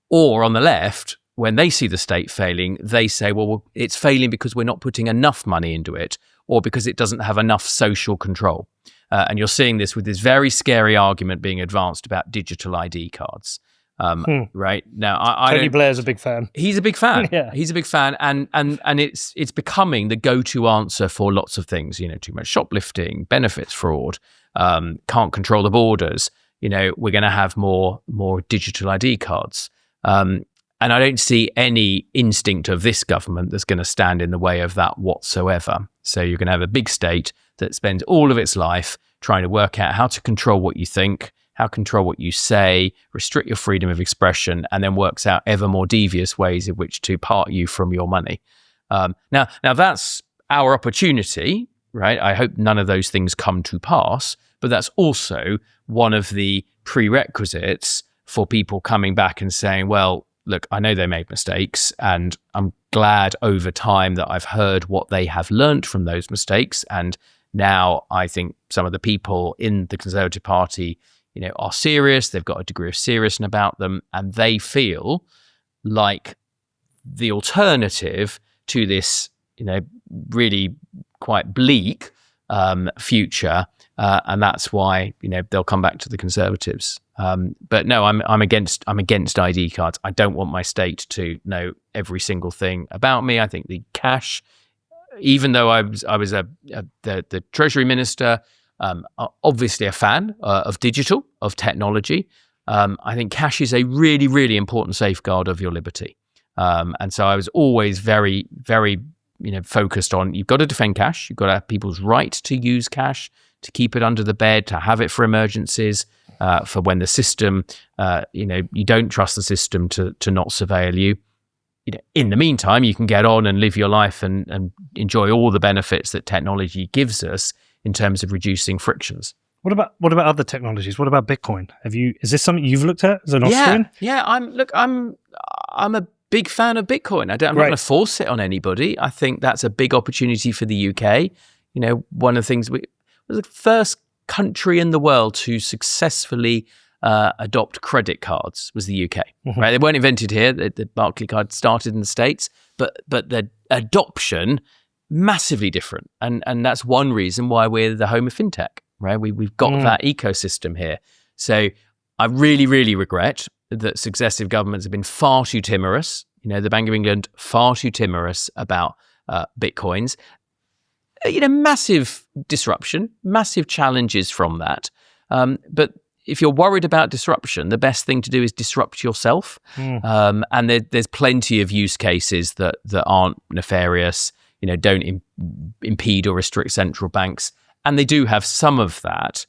Or on the left, when they see the state failing, they say, well, it's failing because we're not putting enough money into it, or because it doesn't have enough social control. And you're seeing this with this very scary argument being advanced about digital ID cards. Right now, Tony Blair's a big fan. He's a big fan. Yeah. He's a big fan, and it's becoming the go-to answer for lots of things. Too much shoplifting, benefits fraud, can't control the borders. We're going to have more digital ID cards. And I don't see any instinct of this government that's going to stand in the way of that whatsoever. So you're going to have a big state that spends all of its life trying to work out how to control what you think, how to control what you say, restrict your freedom of expression, and then works out ever more devious ways in which to part you from your money. Now that's our opportunity, right? I hope none of those things come to pass, but that's also one of the prerequisites for people coming back and saying, well, look, I know they made mistakes, and I'm glad over time that I've heard what they have learned from those mistakes. And now I think some of the people in the Conservative Party, are serious. They've got a degree of seriousness about them, and they feel like the alternative to this, really quite bleak future, and that's why they'll come back to the Conservatives. But no, I'm against ID cards. I don't want my state to know every single thing about me. I think the cash, even though I was the Treasury Minister, obviously a fan of digital, of technology. I think cash is a really, really important safeguard of your liberty. And so I was always very, very focused on, you've got to defend cash. You've got to have people's right to use cash, to keep it under the bed, to have it for emergencies, for when the system, you don't trust the system to not surveil you. In the meantime, you can get on and live your life and enjoy all the benefits that technology gives us in terms of reducing frictions. What about other technologies? What about Bitcoin? Is this something you've looked at as an Austrian? Yeah. I'm a big fan of Bitcoin. I'm not going to force it on anybody. I think that's a big opportunity for the UK. One of the things, we was the first country in the world to successfully adopt credit cards was the UK. Mm-hmm. Right? They weren't invented here. The Barclay card started in the States, but the adoption massively different, and that's one reason why we're the home of fintech. Right? We've got that ecosystem here. So I really, really regret that successive governments have been far too timorous. The Bank of England far too timorous about Bitcoins. Massive disruption, massive challenges from that. But if you're worried about disruption, the best thing to do is disrupt yourself. And there's plenty of use cases that aren't nefarious. don't impede or restrict central banks. And they do have some of that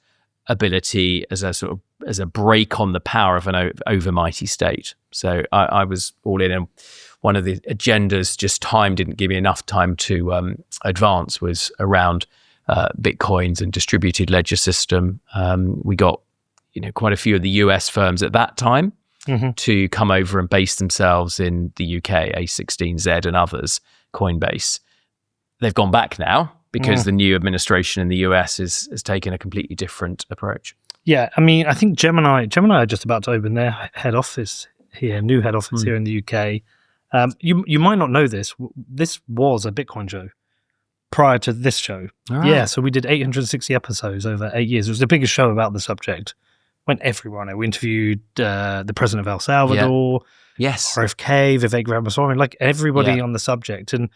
ability as a break on the power of an overmighty state. So I was all in, and one of the agendas, just time didn't give me enough time to advance, was around Bitcoins and distributed ledger system. We got quite a few of the US firms at that time to come over and base themselves in the UK, A16Z and others, Coinbase. They've gone back now because the new administration in the US has taken a completely different approach. Yeah, I mean, I think Gemini are just about to open their head office here, new head office here in the UK. You might not know this. This was a Bitcoin show prior to this show. Right. Yeah, so we did 860 episodes over 8 years. It was the biggest show about the subject. Went everywhere. We interviewed the president of El Salvador, RFK, Vivek Ramaswamy, like everybody on the subject. And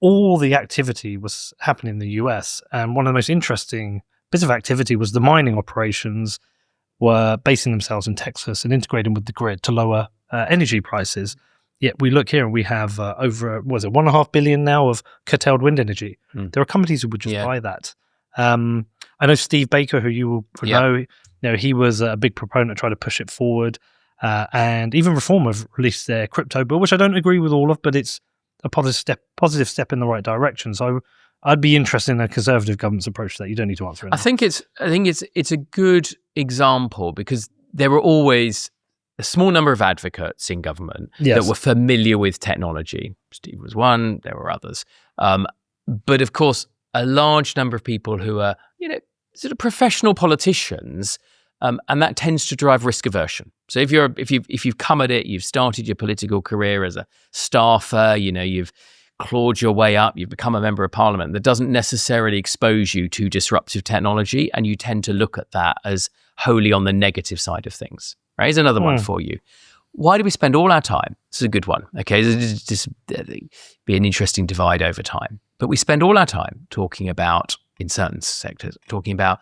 all the activity was happening in the US. And one of the most interesting bits of activity was the mining operations were basing themselves in Texas and integrating with the grid to lower energy prices. Yet we look here and we have over, $1.5 billion now of curtailed wind energy. There are companies who would just buy that. I know Steve Baker, who you will know, he was a big proponent, trying to push it forward. And even Reform have released their crypto bill, which I don't agree with all of, but it's a positive step in the right direction. So I'd be interested in a conservative government's approach to that. You don't need to answer it. I think it's a good example, because there were always a small number of advocates in government that were familiar with technology. Steve was one, there were others. But of course, a large number of people who are, sort of professional politicians, and that tends to drive risk aversion. So if you've come at it, you've started your political career as a staffer, you've clawed your way up, you've become a member of parliament, that doesn't necessarily expose you to disruptive technology, and you tend to look at that as wholly on the negative side of things. Right? Here's another one for you. Why do we spend all our time? This is a good one. Okay, this is be an interesting divide over time. But we spend all our time talking about, in certain sectors, talking about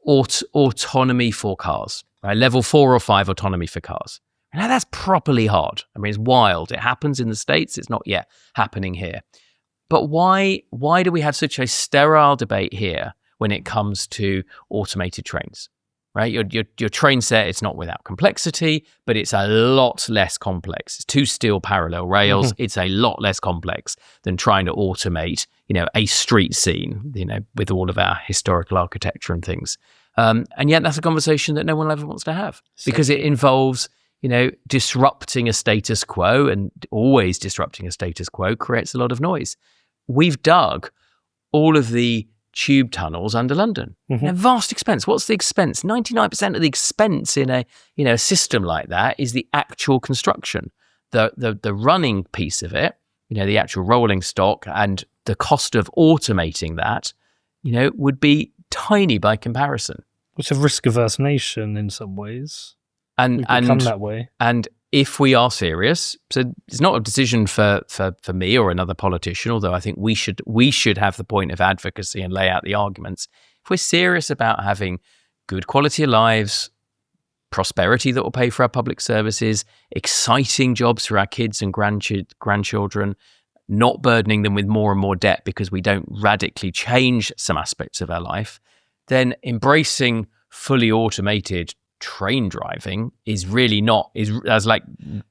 autonomy for cars, right? Level 4 or 5 autonomy for cars. Now that's properly hard. I mean, it's wild. It happens in the States. It's not yet happening here. But why do we have such a sterile debate here when it comes to automated trains? Right, your train set, it's not without complexity, but it's a lot less complex. It's 2 steel parallel rails. It's a lot less complex than trying to automate, a street scene, with all of our historical architecture and things. And yet that's a conversation that no one ever wants to have, because it involves, disrupting a status quo, and always disrupting a status quo creates a lot of noise. We've dug all of the tube tunnels under London. Vast expense. What's the expense? 99% of the expense in a system like that is the actual construction. The running piece of it, the actual rolling stock, and the cost of automating that, would be tiny by comparison. It's a risk-averse nation in some ways. And we've become that way. And if we are serious, so it's not a decision for me or another politician, although I think we should have the point of advocacy and lay out the arguments. If we're serious about having good quality of lives, prosperity that will pay for our public services, exciting jobs for our kids and grandchildren, not burdening them with more and more debt because we don't radically change some aspects of our life, then embracing fully automated train driving is really not, as like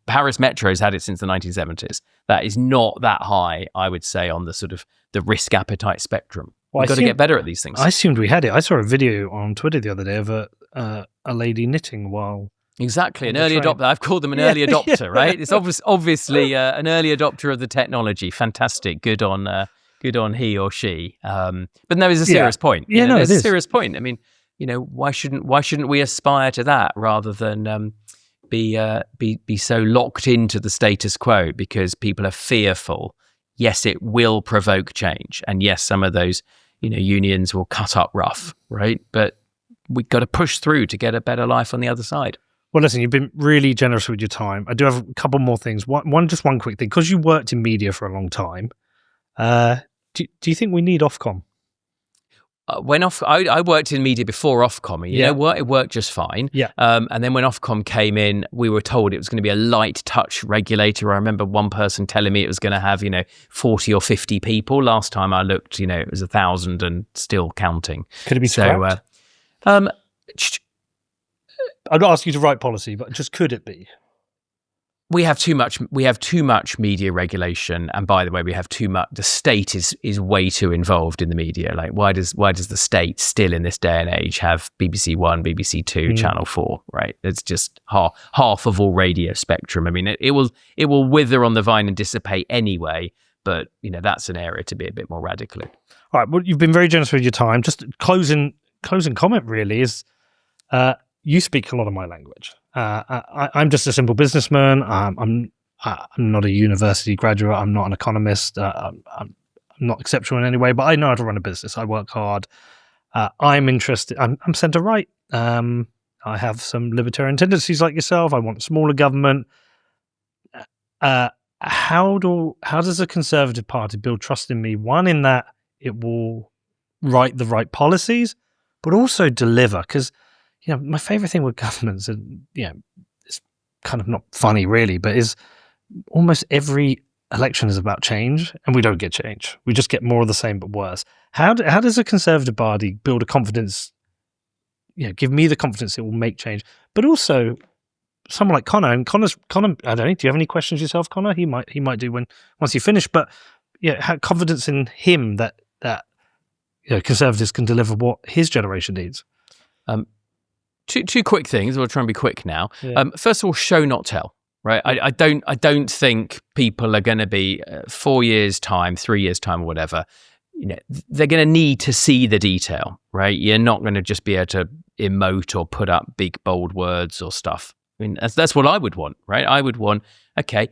Paris Metro's had it since the 1970s. That is not that high, I would say, on the sort of the risk appetite spectrum. We've got to get better at these things. I assumed we had it. I saw a video on Twitter the other day of a lady knitting while... Exactly, an early adopter. I've called them an early adopter, right? It's obviously an early adopter of the technology. Fantastic. Good on he or she. But there is a serious point. There's a serious point. I mean, why shouldn't we aspire to that rather than be so locked into the status quo because people are fearful? Yes, it will provoke change, and yes, some of those unions will cut up rough, right? But we've got to push through to get a better life on the other side. Well, listen, you've been really generous with your time. I do have a couple more things. One quick thing, because you worked in media for a long time. Do you think we need Ofcom? I worked in media before Ofcom. You know what? It worked just fine. Yeah. And then when Ofcom came in, we were told it was going to be a light touch regulator. I remember one person telling me it was going to have, 40 or 50 people. Last time I looked, it was 1,000 and still counting. Could it be scrapped? I'm not asking you to write policy, but just could it be? We have too much media regulation, and by the way, we have too much. The state is way too involved in the media. Like, why does the state still in this day and age have BBC One, BBC Two, Channel 4? Right, it's just half of all radio spectrum. I mean, it will wither on the vine and dissipate anyway. But that's an area to be a bit more radical in. All right. Well, you've been very generous with your time. Just closing comment really is, you speak a lot of my language. I'm just a simple businessman. I'm not a university graduate. I'm not an economist. I'm not exceptional in any way, but I know how to run a business. I work hard. I'm interested. I'm centre right. I have some libertarian tendencies like yourself. I want smaller government. How does the Conservative Party build trust in me? One, in that it will write the right policies, but also deliver. Because my favourite thing with governments, and it's kind of not funny really, but is almost every election is about change, and we don't get change. We just get more of the same but worse. How does a Conservative Party build a confidence? Give me the confidence it will make change, but also someone like Connor. And Connor, I don't know. Do you have any questions yourself, Connor? He might do once you finish. But have confidence in him that Conservatives can deliver what his generation needs. Two quick things. We'll try and be quick now. Yeah. First of all, show not tell. Right. I don't think people are going to be 4 years time, 3 years time, or whatever. They're going to need to see the detail. Right. You're not going to just be able to emote or put up big bold words or stuff. I mean, that's what I would want. Right. I would want, okay,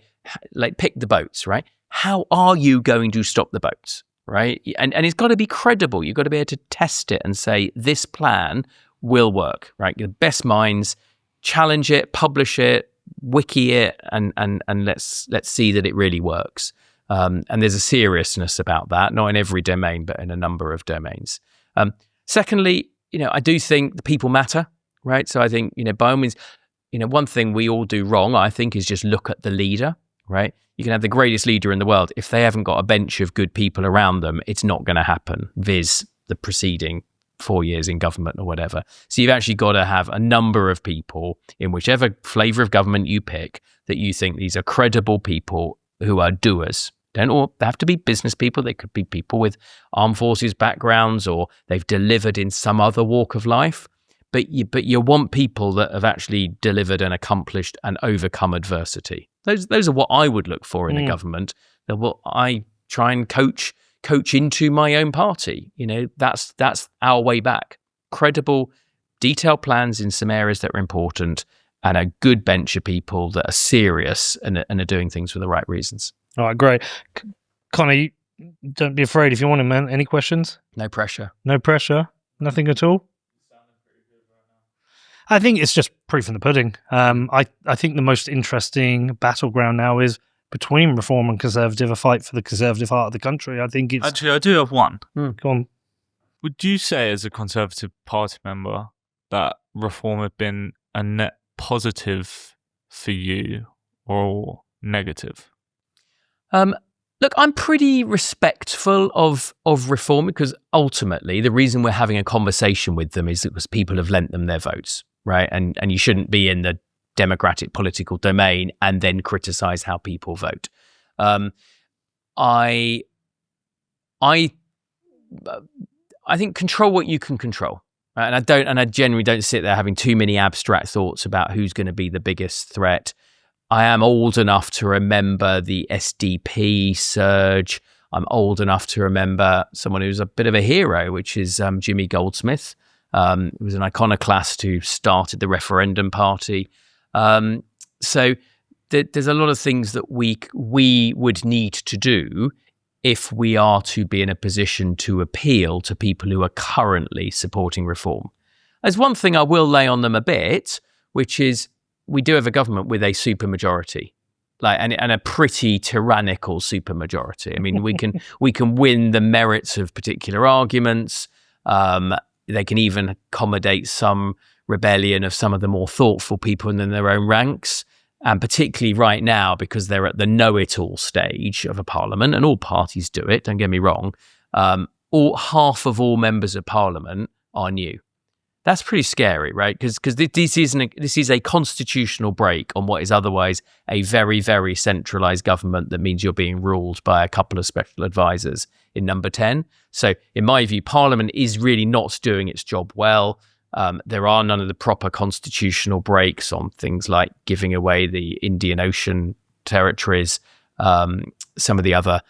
like pick the boats. Right. How are you going to stop the boats? Right. And it's got to be credible. You've got to be able to test it and say this plan will work, right? The best minds challenge it, publish it, wiki it, and let's see that it really works. And there's a seriousness about that, not in every domain, but in a number of domains. Secondly, I do think the people matter, right? So I think, by all means, one thing we all do wrong, I think, is just look at the leader, right? You can have the greatest leader in the world. If they haven't got a bench of good people around them, it's not going to happen, viz. The preceding 4 years in government or whatever. So you've actually got to have a number of people in whichever flavour of government you pick that you think these are credible people who are doers. Don't all have to be business people. They could be people with armed forces backgrounds, or they've delivered in some other walk of life. But you want people that have actually delivered and accomplished and overcome adversity. Those are what I would look for in a government. That what I try and coach into my own party. That's our way back. Credible, detailed plans in some areas that are important, and a good bench of people that are serious and are doing things for the right reasons. All right, great. Connor, don't be afraid if you want to, man. Any questions? No pressure. No pressure? Nothing at all? I think it's just proof in the pudding. I think the most interesting battleground now is between Reform and Conservative, a fight for the Conservative heart of the country. I think it's... Actually, I do have one. Go on. Would you say, as a Conservative Party member, that Reform had been a net positive for you or negative? Look, I'm pretty respectful of Reform, because ultimately the reason we're having a conversation with them is because people have lent them their votes, right? And you shouldn't be in the democratic political domain and then criticize how people vote. I think control what you can control, right? And I generally don't sit there having too many abstract thoughts about who's going to be the biggest threat. I am old enough to remember the SDP surge. I'm old enough to remember someone who's a bit of a hero, which is Jimmy Goldsmith. He was an iconoclast who started the referendum party. So there's a lot of things that we would need to do if we are to be in a position to appeal to people who are currently supporting Reform. There's one thing I will lay on them a bit, which is we do have a government with a supermajority, and a pretty tyrannical supermajority. I mean, we can win the merits of particular arguments. They can even accommodate some rebellion of some of the more thoughtful people in their own ranks. And particularly right now, because they're at the know-it-all stage of a parliament, and all parties do it, don't get me wrong, half of all members of parliament are new. That's pretty scary, right? Because this is a constitutional break on what is otherwise a very, very centralised government that means you're being ruled by a couple of special advisors in number 10. So in my view, Parliament is really not doing its job well. There are none of the proper constitutional breaks on things like giving away the Indian Ocean territories, some of the other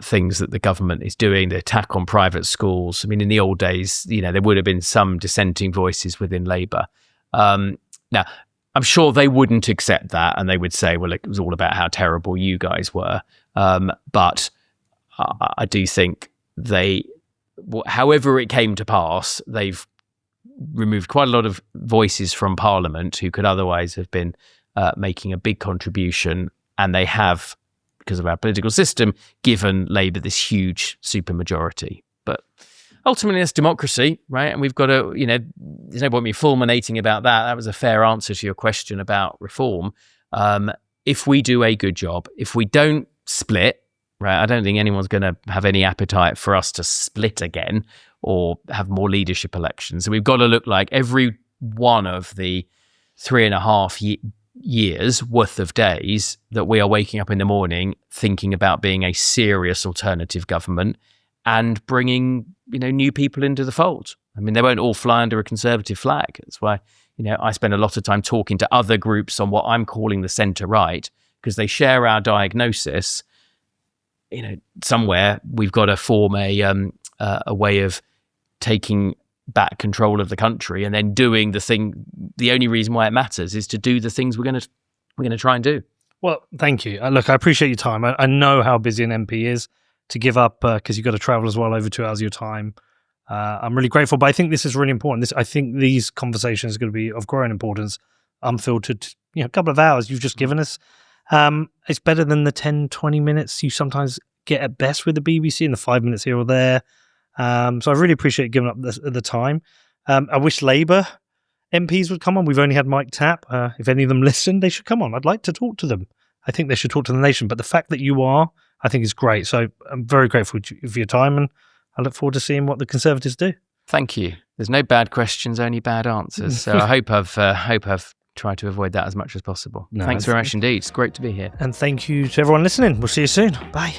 things that the government is doing, the attack on private schools. I mean, in the old days, there would have been some dissenting voices within Labour. Now, I'm sure they wouldn't accept that, and they would say, well, it was all about how terrible you guys were. But I do think however it came to pass, they've removed quite a lot of voices from Parliament who could otherwise have been making a big contribution, and they have, because of our political system, given Labour this huge supermajority. But ultimately, it's democracy, right? And we've got to, there's no point me fulminating about that. That was a fair answer to your question about reform. If we do a good job, if we don't split, right, I don't think anyone's going to have any appetite for us to split again or have more leadership elections. So we've got to look like every one of the 3.5 years worth of days that we are waking up in the morning thinking about being a serious alternative government and bringing, new people into the fold. I mean, they won't all fly under a Conservative flag. That's why, I spend a lot of time talking to other groups on what I'm calling the centre-right, because they share our diagnosis. Somewhere we've got to form a way of taking back control of the country and then doing the thing. The only reason why it matters is to do the things we're going to try and do. Well, thank you. Look, I appreciate your time. I know how busy an MP is to give up because you've got to travel as well over 2 hours of your time. I'm really grateful, but I think this is really important. I think these conversations are going to be of growing importance. Unfiltered, a couple of hours you've just given us. It's better than the 10, 20 minutes you sometimes get at best with the BBC and the 5 minutes here or there. So I really appreciate giving up the time. I wish Labour MPs would come on. We've only had Mike Tapp. If any of them listen, they should come on. I'd like to talk to them. I think they should talk to the nation. But the fact that you are, I think is great. So I'm very grateful for your time, and I look forward to seeing what the Conservatives do. Thank you. There's no bad questions, only bad answers. So I hope I've tried to avoid that as much as possible. No, thanks very much indeed. It's great to be here. And thank you to everyone listening. We'll see you soon. Bye.